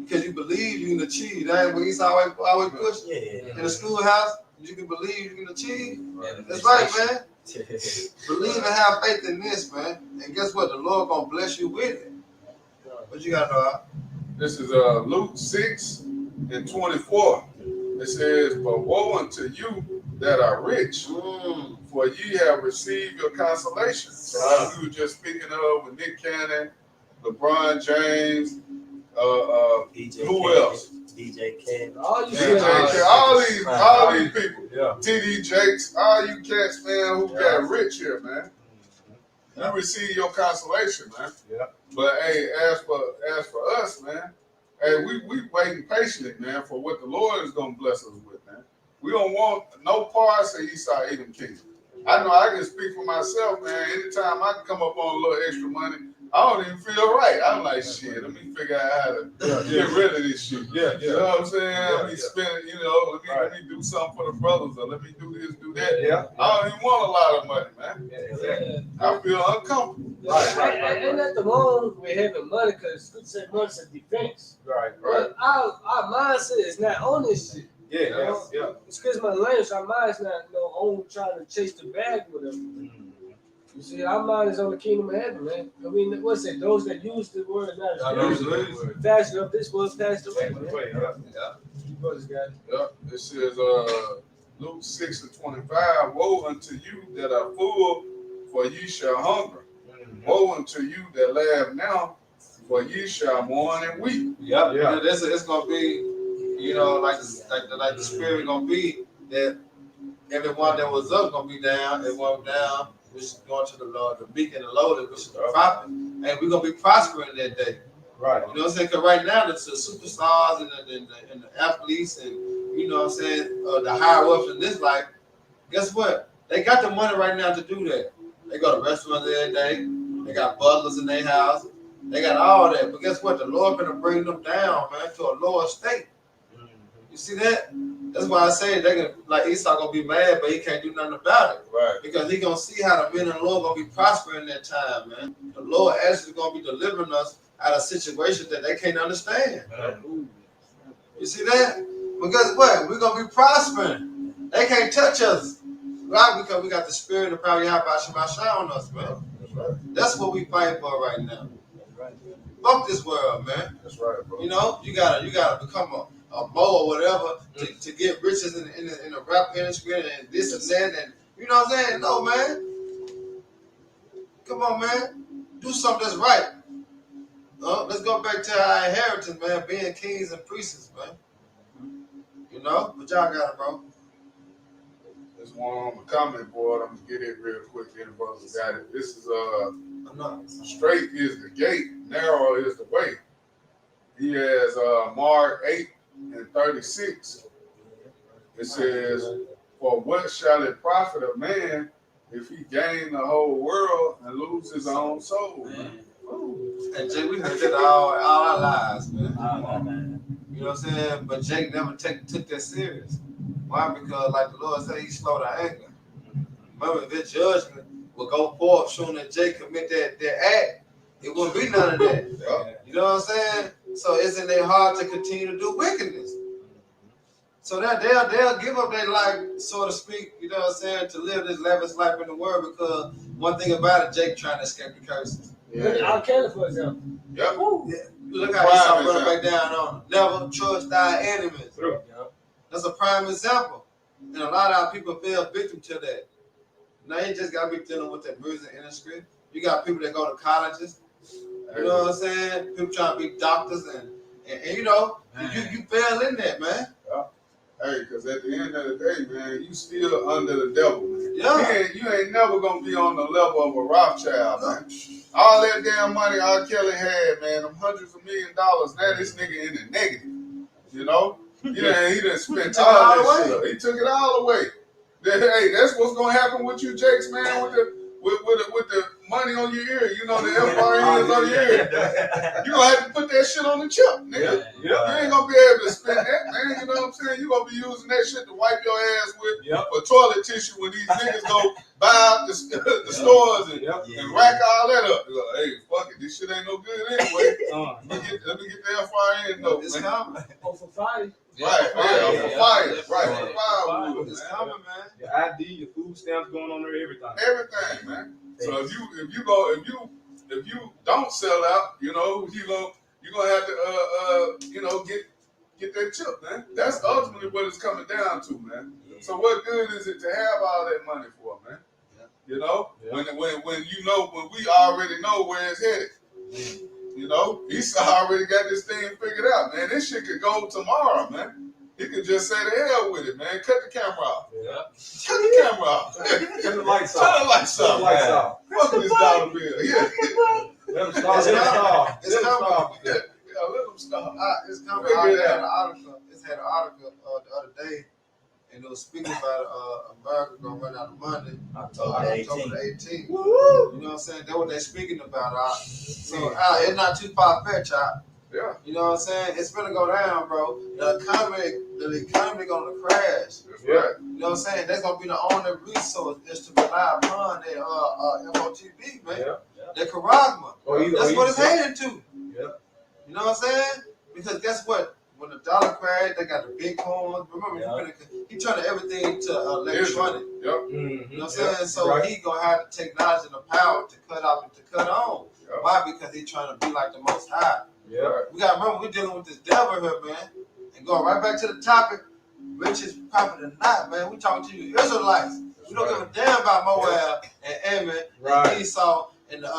Because you believe you can achieve. That's what he's always push. Yeah. In the schoolhouse, you can believe you can achieve. That's right, man. Believe and have faith in this, man. And guess what? The Lord gonna bless you with it. What you got, Noah? This is Luke 6:24. It says, "But woe unto you that are rich, for ye have received your consolation." So we were just speaking of with Nick Cannon, LeBron James, DJ who Khaled, else? DJ Khaled. All you DJ, see, all these people, Yeah. TD Jakes, all you cats, man, who got rich here, man. You receive your consolation, man. Yeah. But hey, as for us, man, hey, we waiting patiently, man, for what the Lord is gonna bless us with, man. We don't want no parts of Esau Edom Kingdom. I know I can speak for myself, man. Anytime I can come up on a little extra money, I don't even feel right. I'm like, shit, let me figure out how to get rid of this shit. Yeah, You know what I'm saying? Let me spend it, let me do something for the brothers, or let me do this, do that. Yeah. I don't even want a lot of money, man. Yeah, exactly. I feel uncomfortable. Right. Ain't nothing wrong with having money because good say money's a defense. Right. But our mindset is not on this shit. Yeah. It's because my language, our mind's not on trying to chase the bag with them. You see, our mind is on the kingdom of heaven, man. I mean, what's it? Those that use the word, not use it. Fashion of this world passed away, man. You brothers got it. Yep. It says Luke 6:25, "Woe unto you that are full, for ye shall hunger. Woe unto you that laugh now, for ye shall mourn and weep." Yep. Yeah. It's gonna be, like the spirit gonna be that everyone that was up gonna be down, everyone down, which is going to the Lord, the meek and the lowly, which is the prophet, and we're gonna be prospering that day. Right. You know what I'm saying? Because right now the superstars and the athletes and you know what I'm saying, the higher ups in this life, guess what? They got the money right now to do that. They go to restaurants every day. They got butlers in their house. They got all that. But guess what? The Lord gonna bring them down, man, to a lower state. You see that? That's why I say they can, like Esau gonna be mad, but he can't do nothing about it. Right. Because he gonna see how the men of the Lord gonna be prospering that time, man. The Lord actually gonna be delivering us out of situations that they can't understand. You see that? Because what? We're gonna be prospering. They can't touch us. Right? Because we got the spirit of power Yahweh on us, man. That's right. That's what we fighting for right now. Right. Fuck this world, man. That's right, bro. You know, you gotta become a Mo or whatever to get riches in the rap industry and this and that, and you know what I'm saying? No, man. Come on, man. Do something that's right. Let's go back to our inheritance, man. Being kings and priests, man. You know, but y'all got it, bro. There's one on the comment board. I'm gonna get it real quick. Any brothers got it. This is I'm not. straight is the gate, narrow is the way. He has Mark 8:36. It says, "For what shall it profit a man if he gain the whole world and lose his own soul?" Man. And Jake, we heard that all our lives, man. Man. You know what I'm saying? But Jake never took that serious. Why? Because like the Lord said, he's slow to anger. Remember, if his judgment will go forth soon as Jake commit that act, it wouldn't be none of that. You know what I'm saying? So it's in their heart to continue to do wickedness. So that they'll give up their life, so to speak, you know what I'm saying, to live this lavish life in the world because one thing about it, Jake trying to escape the curses. Look at R. Kelly, for example. Yep. Look how he saw Prime running back down on him. Never trust thy enemies. True. That's a prime example. And a lot of our people fell victim to that. Now you just gotta be dealing with that music industry. You got people that go to colleges. You know what I'm saying? People trying to be doctors and you know, you fell in that, man. Hey, because at the end of the day, man, you still under the devil, man. Yeah. You ain't never gonna be on the level of a Rothschild, man. All that damn money R. Kelly had, man, them hundreds of $1 million. Now this nigga in the negative. You know? He done spent took it all all that away. shit. He took it all away. Hey, that's what's gonna happen with you, Jakes, man, with the money on your ear. You know, the FRNs on your ear. You gonna have to put that shit on the chip, nigga. You ain't gonna be able to spend that, man. You know what I'm saying? You gonna be using that shit to wipe your ass with for toilet tissue when these niggas go buy out the stores and rack all that up. You're like, hey, fuck it, this shit ain't no good anyway. Let me get the FRN note, It's man. coming. Oh, for fire. Right, for fire. Right, for firewood, It's man. coming, man. Your ID, your food stamps going on there, everything. Everything, man. So if you don't sell out, you know, you're gonna have to get that chip, man. That's ultimately what it's coming down to, man. So what good is it to have all that money for, man? You know, when we already know where it's headed. You know, he's already got this thing figured out, man. This shit could go tomorrow, man. He could just say the hell with it, man. Cut the camera off. Cut the camera off. Turn the lights off. Turn the lights Turn the off. lights off. Fuck this dollar bill. Yeah. Let them start. Let them start. It's coming. Yeah, let them stop. It's coming. I had an article. It's had an article the other day, and it was speaking about America gonna run out of money October the 18th. October the 18th. You know what I'm saying? That's what they're speaking about. So it's not too far fetched, Yeah. You know what I'm saying? It's gonna go down, bro. The economy gonna crash. That's right. You know what I'm saying? That's gonna be the only resource just to rely upon that FOTB, man. That Karagma. That's what it's heading to. You know what I'm saying? Because guess what? When the dollar crashed, they got the Bitcoin. Remember, he turned everything to electronic. Yep. You know what I'm saying? So he gonna have the technology and the power to cut off and to cut on. Yep. Why? Because he's trying to be like the Most High. Yeah. We gotta remember we're dealing with this devil here, man. And going right back to the topic, rich is prophet or not, man. We talking to you Israelites. We don't give a damn about Moab and Ammon and Esau and the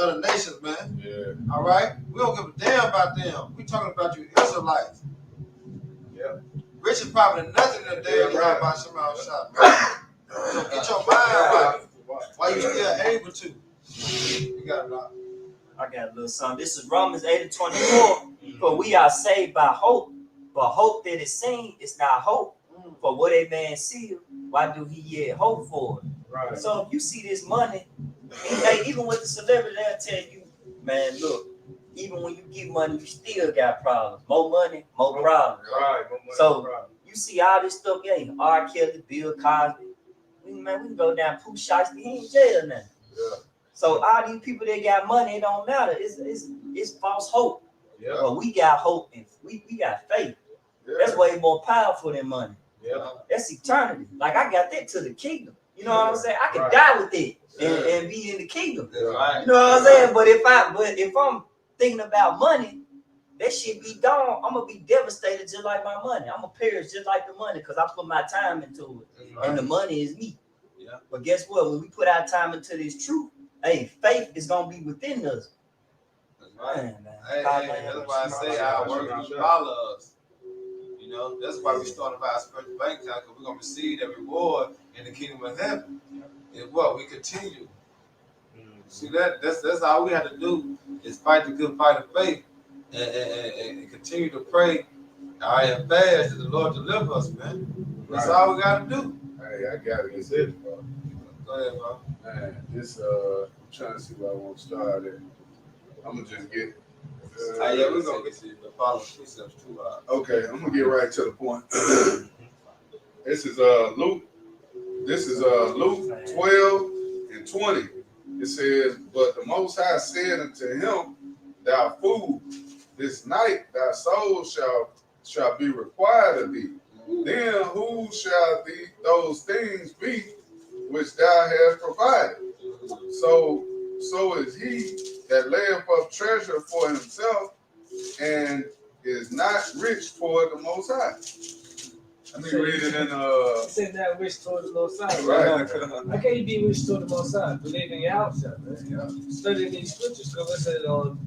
other nations, man. Yeah. All right? We don't give a damn about them. We talking about you Israelites. Yeah. Rich is probably nothing in the day of Rabbi Shimon Shah, man. So get your mind right. Why you still able to? You got it out. I got a little something. This is Romans 8:24. For we are saved by hope, but hope that is seen is not hope. For what a man seeth, why do he yet hope for it? Right. So if you see this money, even with the celebrity, they'll tell you, man, look, even when you get money, you still got problems. More money, more problems. Right. So you see all this stuff, R. Kelly, Bill Cosby. We can go down Pooh Shiesty, he in jail now. Yeah. So all these people that got money, it don't matter. It's false hope. Yeah. But we got hope and we got faith. Yeah. That's way more powerful than money. Yeah. That's eternity. Like I got that to the kingdom. You know what I'm saying? I can die with it and be in the kingdom. Right. You know what I'm saying? But if I'm thinking about money, that shit be gone. I'm gonna be devastated just like my money. I'm gonna perish just like the money because I put my time into it. And the money is me. Yeah. But guess what? When we put our time into this truth, faith is gonna be within us. That's right. Man. Hey, that's why I say our work will follow us. You know, that's why we started our spiritual bank account, because we're gonna receive that reward in the kingdom of heaven. And what we continue. See that's all we have to do is fight the good fight of faith and continue to pray. And fast that the Lord deliver us, man. That's all we gotta do. Hey, I got it. It's it, bro. Go ahead, bro. Man, I'm trying to see where I want to start at. I'm gonna just get. Yeah, we're gonna get to the follow precepts too. Okay, I'm gonna get right to the point. This is Luke. This is Luke 12:20. It says, "But the Most High said unto him, Thou fool, this night thy soul shall be required of thee. Then shall those things be which thou hast provided. So is he that layeth up treasure for himself and is not rich toward the Most High. Let me read it in He said that rich toward the Most High. right. How can you be rich toward the Most High? Believe in your house, man. Study these scriptures. Because it said on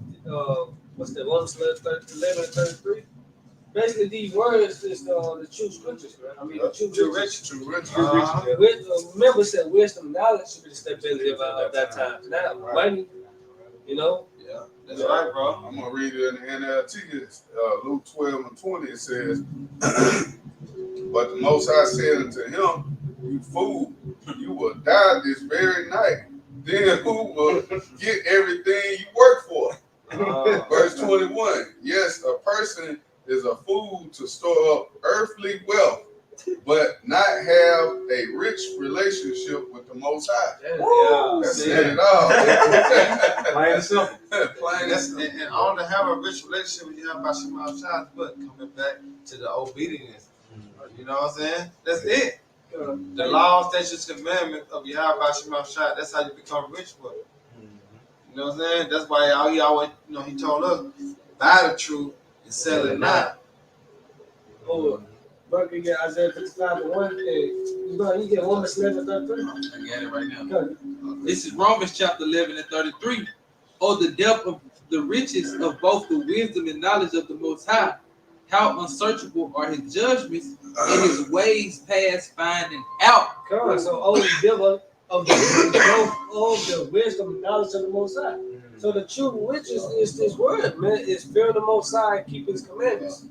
what's that? Romans 11 and 33. Basically, these words is the true scriptures, man. I mean, the true riches. True rich. Remember, it said wisdom, knowledge should be the stability of that time. Now, money, you know. Yeah, that's right, bro. I'm gonna read it in the NLT. It's, Luke 12 and 20. It says, "But the Most High said unto him, You fool, you will die this very night. Then who will get everything you work for?" Verse 21. Yes, a person is a fool to store up earthly wealth, but not have a rich relationship with the Most High. Yeah. That's it all. Plain and simple. Plain That's, and and all to have a rich relationship with Yahweh Shema Shai, but coming back to the obedience. You know what I'm saying? That's it. The law, statutes, commandments of Yahweh Shema Shai, that's how you become rich with it. You know what I'm saying? That's why he always, he told us, buy the truth and sell it not. Oh, bro, you get Isaiah 55 and 1. You get Romans 11 and 33. I got it right now. Go. This is Romans chapter 11 and 33. Oh, the depth of the riches of both the wisdom and knowledge of the Most High. How unsearchable are his judgments and his ways past finding out. Come on, so the devil of the wisdom and knowledge of the Most High. So the true riches is this word, man. It's fearing the Most High and keeping his commandments.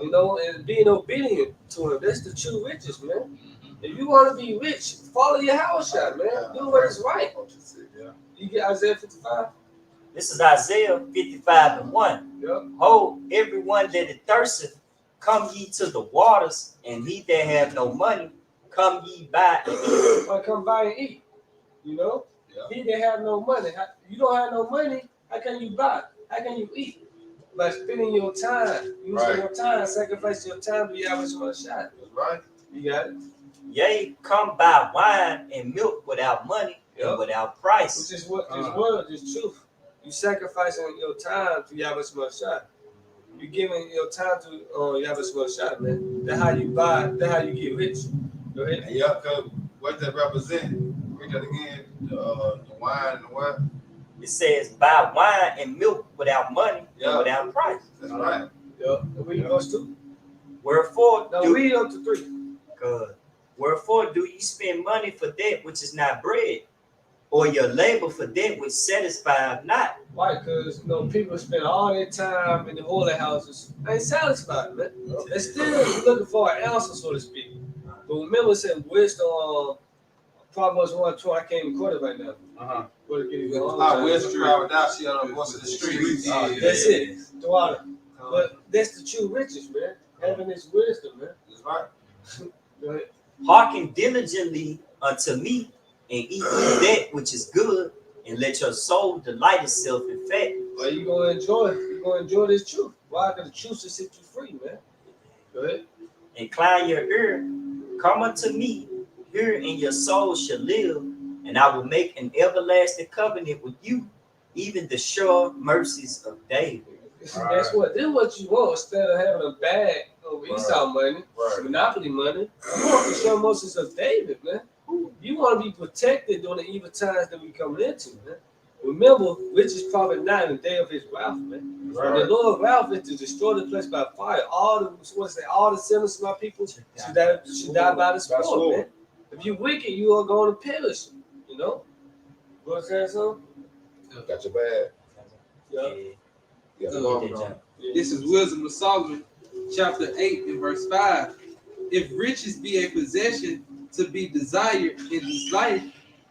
And being obedient to him. That's the true riches, man. If you want to be rich, follow your house shot, man. Do what is right. You get Isaiah 55? This is Isaiah 55 and 1. Yep. Ho, everyone that is thirsteth, come ye to the waters, and he that have no money, come ye buy and eat. Or come by and eat. You know? Yeah. He that have no money. You don't have no money, how can you buy? How can you eat? By spending your time, using your time, sacrifice your time to Yahweh Shema Shai. That's right. You got it? Yea, come buy wine and milk without money and without price. Which is what this word is truth. You sacrificing your time to Yahweh Shema Shai. You giving your time to Yahweh Shema Shai, man. That's how you buy, that's how you get rich. Go ahead. And yeah, because what that represent? Read that again. The wine and the what? It says buy wine and milk without money and without price. That's right. Yeah. Read verse 2. Wherefore, Read up to 3. Good. Wherefore do ye spend money for that which is not bread, or your labor for that which satisfieth not? Why? Because people spend all their time in the holy houses. They ain't satisfied, man. They're still looking for an answer, so to speak. But remember, it said wisdom. Proverbs 1:12. I can't even quote it right now. Wisdom travel without she on the voice of the streets. That's it. Throughout it. But that's the true riches, man. Having this wisdom, man. That's right. Go ahead. Hearken diligently unto me, and eat ye that which is good, and let your soul delight itself in fat. Well, you're going to enjoy it. You're going to enjoy this truth. Why? Because the truth will set you free, man. Go ahead. Incline your ear, come unto me, hear, and your soul shall live, and I will make an everlasting covenant with you, even the sure mercies of David. That's what. This is what you want instead of having a bag of Esau money, monopoly money. You want the sure mercies of David, man. You want to be protected during the evil times that we coming into, man. Remember, riches profit not in the day of his wrath, man. The Lord's wrath is to destroy the place by fire. All the sinners of my people should die by the sword, man. If you wicked, you are going to perish. You know. What is that, son? Got your bag. Yeah. This is Wisdom of Solomon, chapter 8 and verse 5. If riches be a possession to be desired in this life,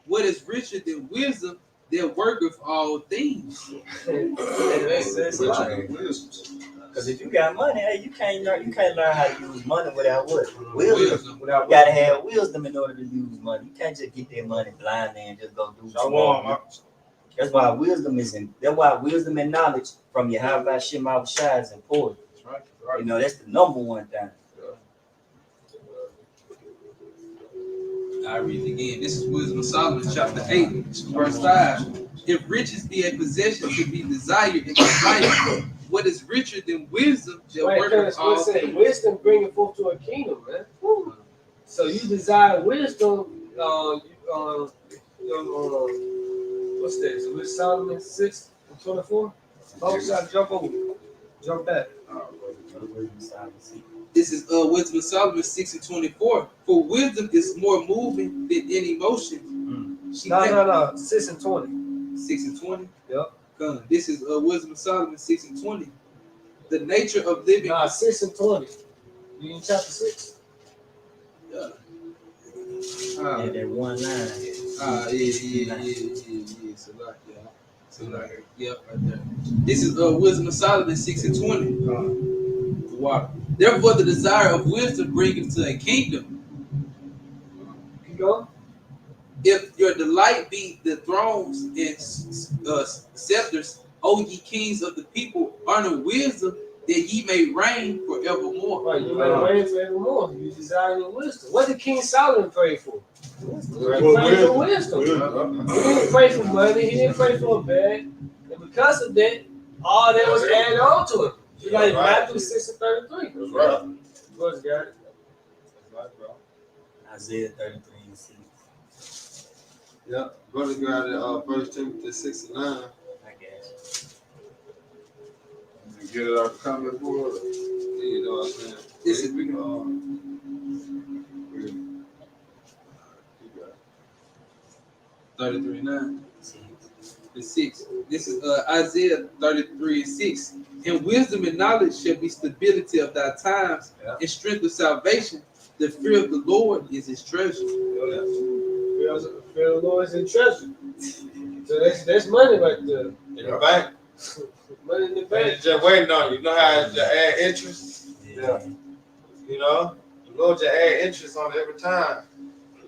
what is richer than wisdom that worketh all things? That's right. Because if you got money, hey, you can't learn how to use money without what? Wisdom. You gotta have wisdom in order to use money. You can't just get that money blindly and just go do something. That's why wisdom and knowledge from Yahweh Shema Shai is important. Right. That's the number one thing. I read it again. This is Wisdom of Solomon, chapter 8, verse 5. If riches be a possession to be desired in this life, what is richer than wisdom shall Right, work because all say things. wisdom bringing forth to a kingdom, man. Woo. So you desire wisdom, what's that? So with Solomon 6:24? Folks gotta jump over. Jump back. This is Wisdom of Solomon 6:24. For wisdom is more moving than any emotion. She No, ha- no, no. 6:20. 6:20. Yep. Come. This is Wisdom of Solomon 6:20. The nature of living. Nah, 6:20. You in chapter 6? Yeah. And that one line. Yeah. So like, yep, right there. This is Wisdom of Solomon 6:20. Water. Therefore, the desire of wisdom bringeth to a kingdom. Keep going. If your delight be the thrones and scepters, O ye kings of the people, honor wisdom, that ye may reign forevermore. Right, you may reign forevermore. You desire your wisdom. What did King Solomon pray for? He prayed for wisdom. He didn't pray for money. He didn't pray for a bag. And because of that, all that was added on to him. You like Matthew 6:33. That's right. Brothers got it. Isaiah 33:6. Yeah, brother got it. 1 Timothy 6:9. I guess. You get it out the comment board. You know what I'm saying? This is- we can, You got it. 33:9. The 6. This is Isaiah 33:6. And wisdom and knowledge shall be stability of thy times, and strength of salvation. The fear of the Lord is his treasure. Fear of the Lord is in treasure. So that's money right there. in the bank. Money in the Man, bank. it's just waiting on you. You know how to add interest? Yeah. You know? The Lord just add interest on it every time.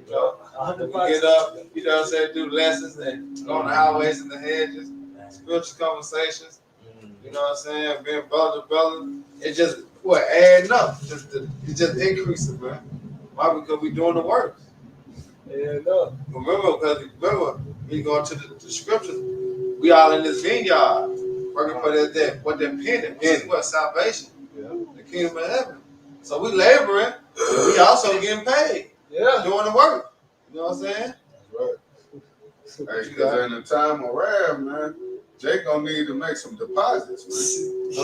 You know? We 100%. get up, you know what I'm saying, do lessons and go on the highways and the hedges, spiritual conversations, you know what I'm saying, being brother to brother. It just, adding up. It just increases, man. Why? Because we doing the work. Yeah, no. Remember, we go into the scriptures, we all in this vineyard, working for that what they're pinning, which is what? Salvation, the kingdom of heaven. So we laboring, but we also getting paid, Yeah. doing the work. You know what I'm saying? That's right. Hey, because in the time of wrath, man, Jake gonna need to make some deposits, man.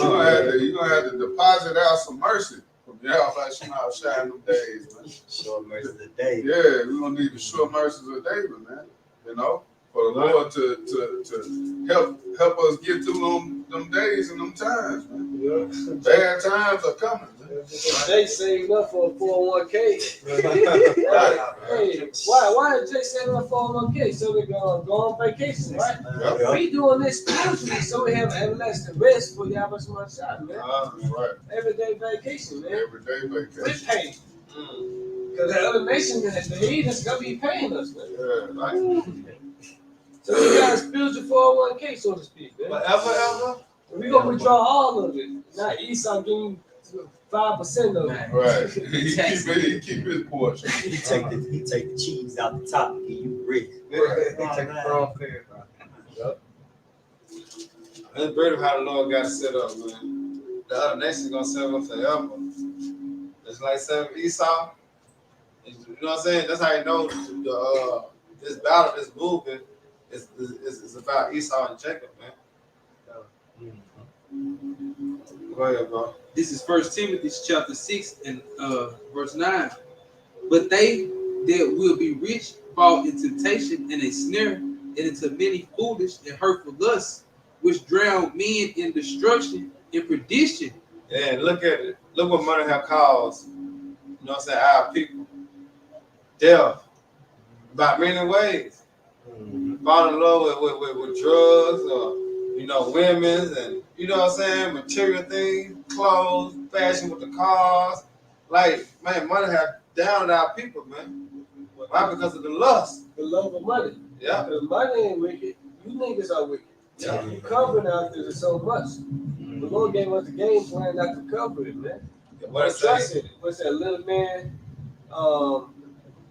You're gonna have to deposit out some mercy from y'all like Shema Shine them days, man. Short mercy of the day. Yeah, we're gonna need the sure mercies of David, man. You know, for the Lord to help us get through them days and them times, man. Yeah. Bad times are coming, man. Jay saving up for a 401k. Hey, why is Jay saving up for a 401k? So they go on vacation, right? Yep. We doing this spiritually, so we have everlasting rest for y'all much more shot, man. That's right. Everyday vacation, man. Everyday We vacation. pay. Because the other nation, the heathens, gonna be paying us, man. Yeah, right. So we got a spiritual 401k, so to speak, man. Forever. We gonna withdraw all of it. Not Esau getting 5% of it. Right. He keep his portion. He take the cheese out the top and give you bread. Take the throne fair. It's beautiful how the Lord got it set up, man. The other nations gonna serve us forever. It's like serving Esau. You know what I'm saying? That's how you know this battle, this movement is about Esau and Jacob, man. Go ahead, bro. This is 1 Timothy chapter 6 and verse 9. But they that will be rich fall in temptation and a snare, and into many foolish and hurtful lusts, which drown men in destruction and perdition. Yeah, look at it. Look what money have caused. You know what I'm saying? Our people. Death. By many ways. Fall in love with drugs or, women's and, you know what I'm saying? Material things, clothes, fashion with the cars. Like, man, money have downed our people, man. Why? Because of the lust. The love of money. Yeah. Because money ain't wicked. You niggas are wicked. Yeah. You covering out there so much. The Lord gave us the game plan not to cover it, man. What it Trust say? it. What's that little man?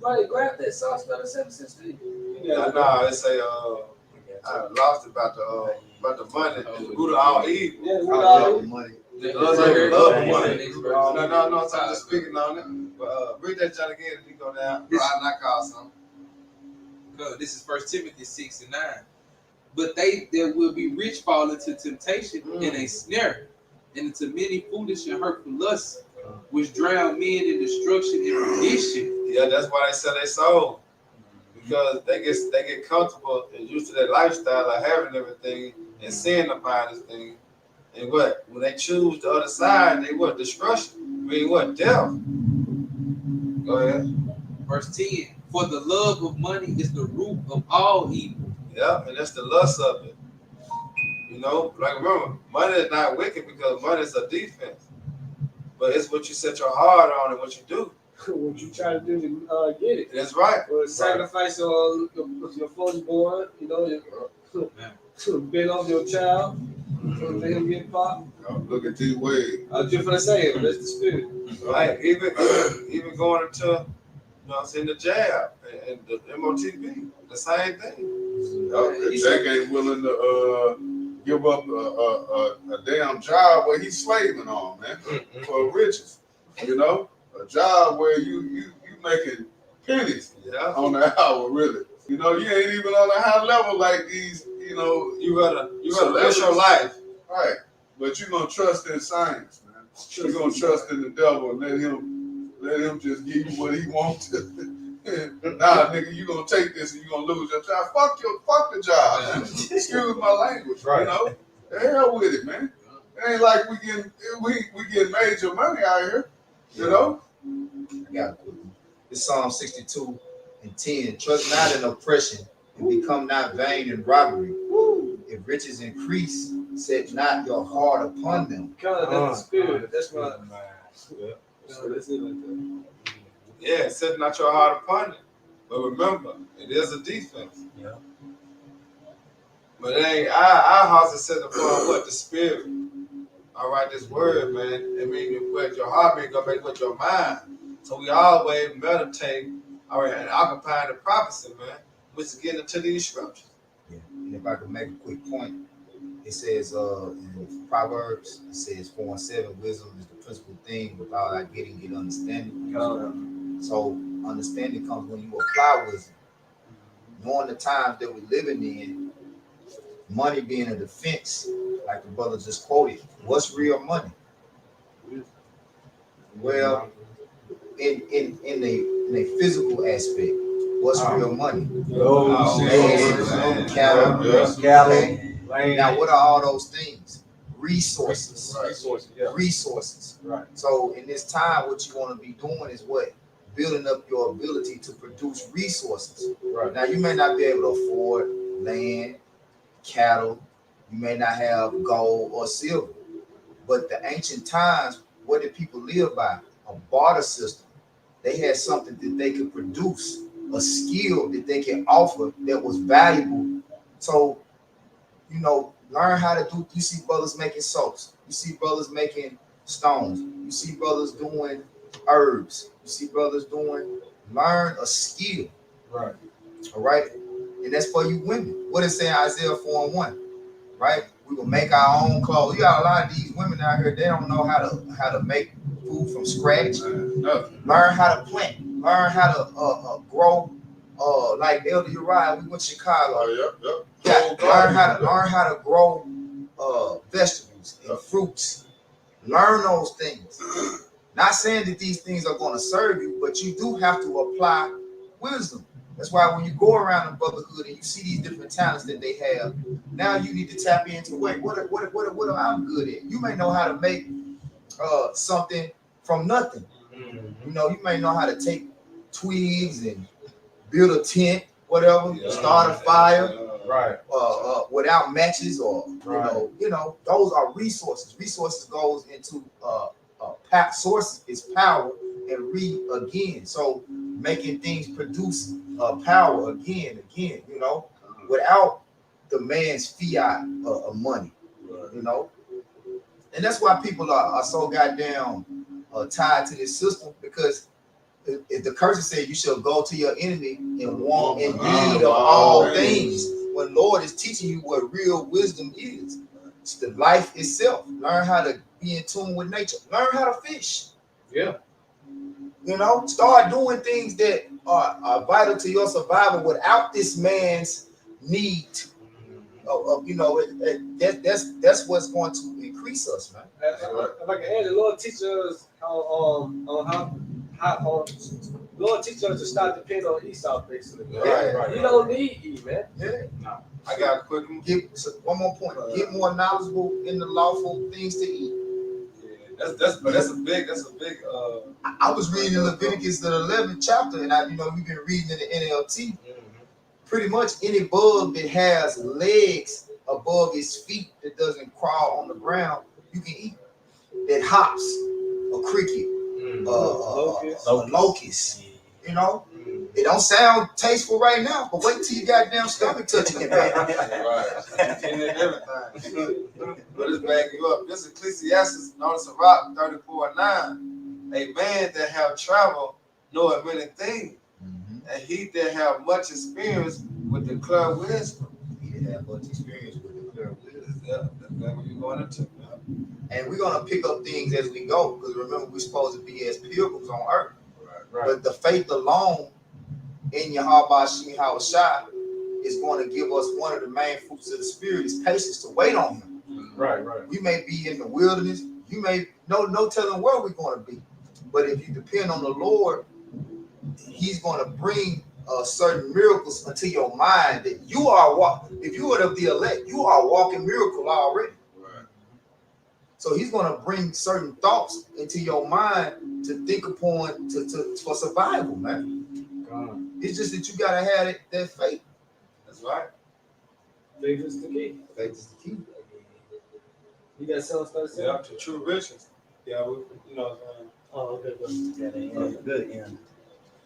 Buddy, grab that sauce about 716? Nah, they say I lost about the money and the root of all evil. Yeah, we I all love money. Love the money. No, so I'm just speaking on it. But read that John again and you go down. I'll knock out something. No, this is First Timothy 6:9. But they that will be rich fall into temptation and a snare, and into many foolish and hurtful lusts, which drown men in destruction and perdition. Yeah, that's why they sell their soul. Because they get comfortable and used to their lifestyle of having everything and seeing the finest thing. And what? When they choose the other side, they what? Destruction. I mean what? Death. Go ahead. Verse 10. For the love of money is the root of all evil. Yeah, and that's the lust of it. You know, like remember, money is not wicked because money is a defense. But it's what you set your heart on and what you do. What you try to do to get it. That's right. Or sacrifice your firstborn, you know, bend on your child, for him get popped. Look at these ways. I was just gonna say it, that's the spirit. Like even going into, you know what I'm saying, the jab and the MOTB, the same thing. If Jack ain't willing to give up a damn job where he's slaving on, man, for riches. You know, a job where you making pennies Yeah. on the hour, really. You know, you ain't even on a high level like these. You know, You gotta live your life. right? But you gonna trust in science, man. You gonna trust in the devil and let him just give you what he wants to. Nah, nigga, you gonna take this and you gonna lose your job. Fuck the job. Man. Excuse my language. Right. You know, the hell with it, man. It ain't like we getting major money out here. You know. I got a quick one. It's Psalm 62:10. Trust not in oppression, and become not vain in robbery. If riches increase, set not your heart upon them. Kind of that's the spirit. That's why. So that's it like that. Yeah, setting out your heart upon it. But remember, it is a defense. Yeah. But it ain't our hearts are set upon what? The spirit. All right, this word, man. I mean, what your heart may go back with your mind. So we always meditate, all right, and occupying the prophecy, man, which is getting into these scriptures. Yeah. And if I could make a quick point, it says in Proverbs, it says 4:7, wisdom is the principal thing. Without our getting understanding. So understanding comes when you apply wisdom. Knowing the times that we're living in, money being a defense, like the brother just quoted. What's real money? Well, in a physical aspect, what's real money? Cattle. Now, what are all those things? Resources. Resources. Right. So in this time, what you want to be doing is what? Building up your ability to produce resources. Right. Now, you may not be able to afford land, cattle. You may not have gold or silver. But the ancient times, what did people live by? A barter system. They had something that they could produce, a skill that they can offer that was valuable. So, you know, learn how to do. You see brothers making soaps. You see brothers making stones. You see brothers doing herbs. You see brothers doing. Learn a skill. Right. All right. And that's for you women. What it say in Isaiah 4:1? Right? We will make our own clothes. You got a lot of these women out here, they don't know how to make food from scratch. Nothing. Learn how to plant. Learn how to grow. Like Elder Uriah, we went to Chicago. Oh, yep. Yeah, learn how to grow vegetables and fruits. Learn those things. Not saying that these things are going to serve you, but you do have to apply wisdom. That's why when you go around the brotherhood and you see these different talents that they have, now you need to tap into what am I good at? You may know how to make something from nothing. You know, you may know how to take twigs and build a tent, whatever, start a fire, Right. without matches or you know, those are resources. Resources goes into source is power and again. So making things produce power again, you know, without the man's fiat of money, you know. And that's why people are so goddamn tied to this system, because if the curse said you shall go to your enemy and want in need of all things, when Lord is teaching you what real wisdom is, it's the life itself. Learn how to be in tune with nature. Learn how to fish. Yeah. You know, start doing things that are vital to your survival without this man's need. You know, that's what's going to increase us, man. Like the Lord teach us Lord teach us to stop depending on Esau, basically. Right. You don't need E, man. Yeah. I got a quick One more point. Get more knowledgeable in the lawful things to eat. That's a big I was reading Leviticus the 11th chapter, and we've been reading in the NLT. Pretty much any bug that has legs above its feet that doesn't crawl on the ground, you can eat. That hops, a cricket, a locust. You know, it don't sound tasteful right now, but wait till you goddamn stomach touching it. right. And everything. But it's backing you up. This Ecclesiastes, notice a rock 34:9. A man that have traveled knoweth many things, and he that have much experience with declare wisdom. He didn't have much experience with declare wisdom. Yeah, that's what you're going into. And we're gonna pick up things as we go, because remember we're supposed to be as pilgrims on earth. Right. But the faith alone in Yahweh Shem Shai is going to give us one of the main fruits of the spirit is patience to wait on him. Right. We may be in the wilderness, you may no telling where we're going to be. But if you depend on the Lord, he's going to bring certain miracles into your mind that you are if you are of the elect, you are a walking miracle already. Right. So he's going to bring certain thoughts into your mind to think upon for survival, man. It's just that you gotta have that faith. That's right. Faith is the key. Faith is the key. You got something to say? Yeah, to true riches. Yeah, Oh, okay. Good.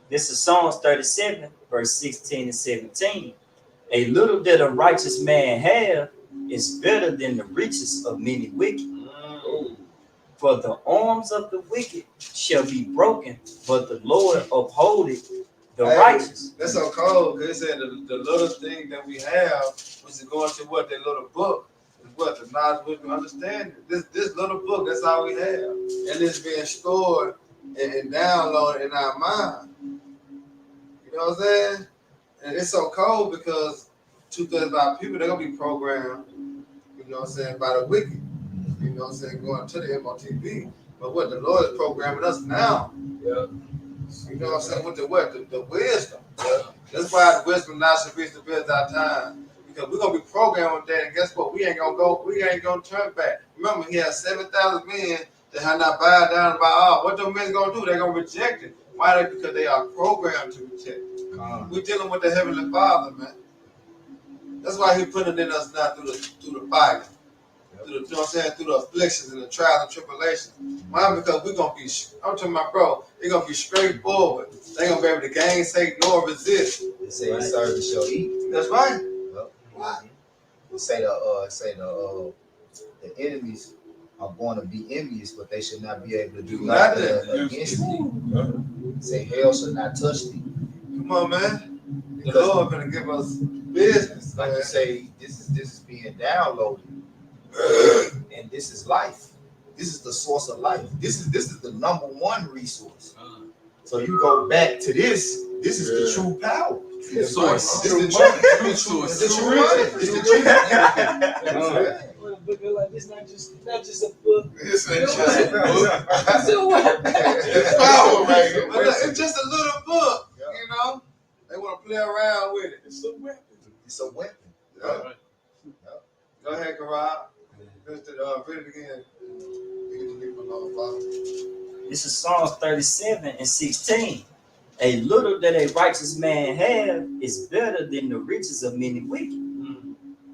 This is Psalms 37, verse 16 and 17. A little that a righteous man have is better than the riches of many wicked. For the arms of the wicked shall be broken, but the Lord upholdeth the righteous. That's so cold, because it said the little thing that we have, which is going to what that little book, is what the knowledge, wisdom, understanding. This little book, that's all we have. And it's being stored and downloaded in our mind. You know what I'm saying? And it's so cold because 2/3 of our people, they're going to be programmed, you know what I'm saying, by the wicked. You know what I'm saying, going to the MOTV. But what the Lord is programming us now. Yeah. You know what I'm saying, with the wisdom. Yeah. That's why the wisdom now should reach the best of our time. Because we're gonna be programmed with that, and guess what? We ain't gonna turn back. Remember, he has 7,000 men that have not bowed down by all. What those men gonna do? They're gonna reject it. Why? Because they are programmed to reject it. We're dealing with the Heavenly Father, man. That's why He put it in us now through the fire. You know what I'm saying? Through the afflictions and the trials and tribulations. Why? Because we're going to be, I'm telling my bro, they're going to be straightforward. They're going to be able to gainsay nor resist. They say the servant shall eat. That's right. Well, say the enemies are going to be envious, but they should not be able to do nothing against thee. Say hell shall not touch thee. Come on, man. The Lord going to give us business. Like you say, this is being downloaded. And this is life. This is the source of life. This is the number one resource. So you go back to this. This is the true power. The source. This is the True source. It's the true money. It's the true. Like it's not just a book. This ain't just a book. It's a weapon. It's power, man. But look, it's just a little book, you know. They want to play around with it. It's a weapon. It's a weapon. Yeah. Go ahead, Karab. Read it again. This is Psalms 37 and 16. A little that a righteous man have is better than the riches of many wicked.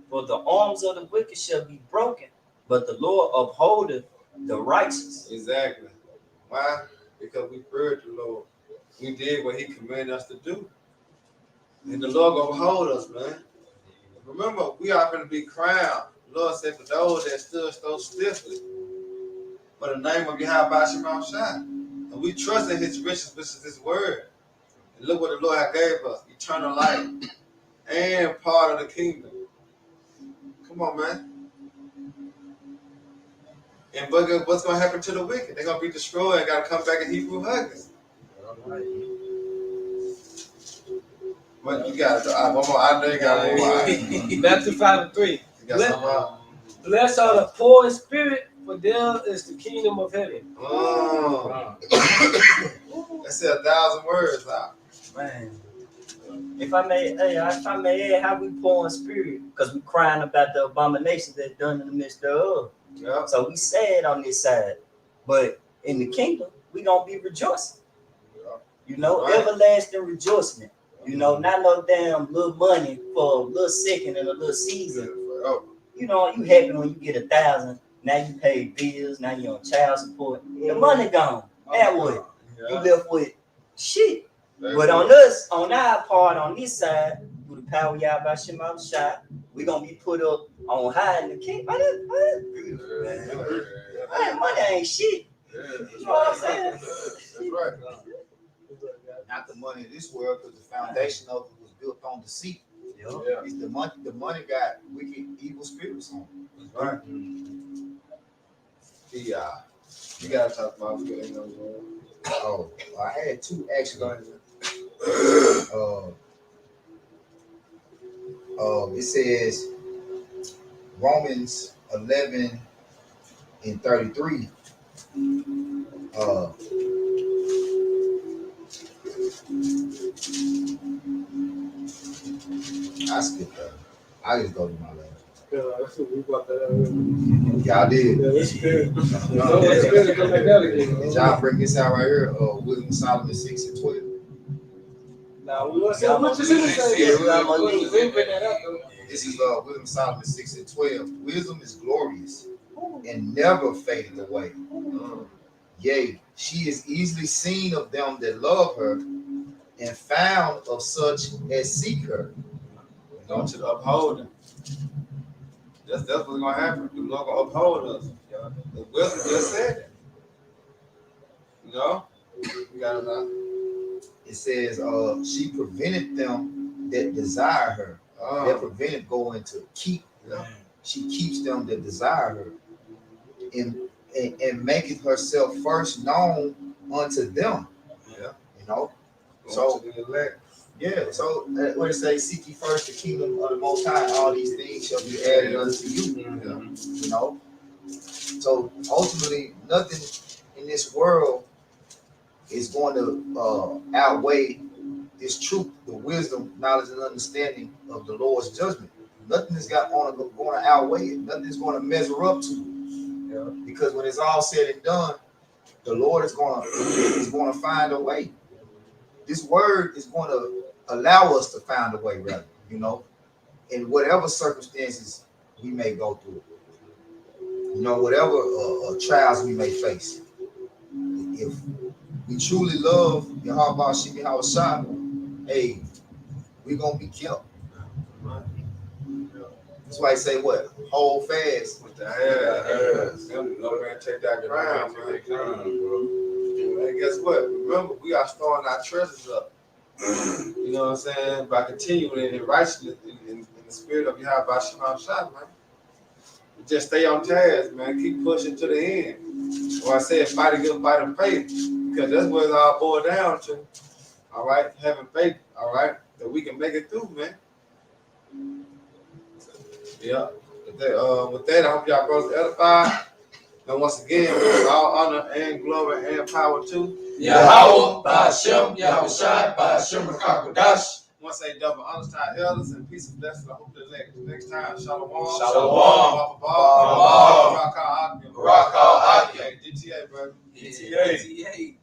For the arms of the wicked shall be broken, but the Lord upholdeth the righteous. Exactly. Why? Because we feared the Lord. We did what He commanded us to do. And the Lord gonna hold us, man. Remember, we are going to be crowned. The Lord said, for those that stood so stiffly, for the name of Yahweh Shem Shai. And And we trust in his riches, which is his word. And look what the Lord has gave us, eternal life and part of the kingdom. Come on, man. And what's going to happen to the wicked? They're going to be destroyed and got to come back in Hebrew huggers. What you got? One more. I know you got one more. Matthew 5:3. You got something about? Blessed are the poor in spirit, for theirs is the kingdom of heaven. Oh. That's 1,000 words now. Man. If I may add, how we poor in spirit, because we crying about the abominations that's done in the midst thereof. Yeah. So we sad on this side, but in the kingdom, we gonna be rejoicing. You know, Right. everlasting rejoicing. You know, not no damn little money for a little second and a little season. You know, you happy when you get 1,000. Now you pay bills. Now you on child support. The money gone. Now what? You left with shit. But on us, on our part, on this side, through the power of Yahweh Shema Shai, we gonna be put up on high in the kingdom. Man, money ain't shit. You know what I'm saying? That's right. Not the money of this world, because the foundation of it was built on deceit. Yeah. It's the money got wicked, evil spirits on it. Right. Yeah. You got to talk about it. Oh, I had two actually. It says Romans 11:33. I skipped that. I just go to my last. Y'all did. Did y'all bring this out right here? Wisdom of Solomon 6:12. Now we want to say what you should say. This is Wisdom of Solomon 6:12. Wisdom is glorious and never fadeth away. Yea, she is easily seen of them that love her, and found of such as seek her. Don't you uphold him. That's what's going to happen. The Lord going to uphold us. The wisdom just said it. You know? You got it now. It says, she prevented them that desire her. That prevented going to keep them. She keeps them that desire her. And maketh herself first known unto them. Yeah. You know? So, the elect. Yeah, so what it say, seek ye first the kingdom of the Most High, all these things shall be added unto you. You know? So ultimately, nothing in this world is going to outweigh this truth, the wisdom, knowledge, and understanding of the Lord's judgment. Nothing is going to outweigh it. Nothing is going to measure up to it. Yeah. Because when it's all said and done, the Lord is going to find a way. This word is going to allow us to find a way, rather, you know, in whatever circumstances we may go through. You know, whatever trials we may face. If we truly love Yahweh Shemi Hawashai, hey, we're going to be kept. That's why I say what? Hold fast. With the hands. Go ahead and take that crown, man. And guess what? Remember, we are storing our treasures up. You know what I'm saying? By continuing in righteousness, in the spirit of Yahweh Shema Shai, man. Just stay on task, man. Keep pushing to the end. Or I said, fight a good fight of faith. Because that's what it's all boiled down to. All right? Having faith, all right? That we can make it through, man. Yeah. With that, I hope y'all brothers edified. And once again, all honor and glory and power to Yahweh, Ba'ashem, Yahushai, Ba'ashem, Rakakodash. I want to say double honors to our elders and peace and blessings. I hope that next time, Shalom. Shalom. Rock Rock GTA, brother. GTA.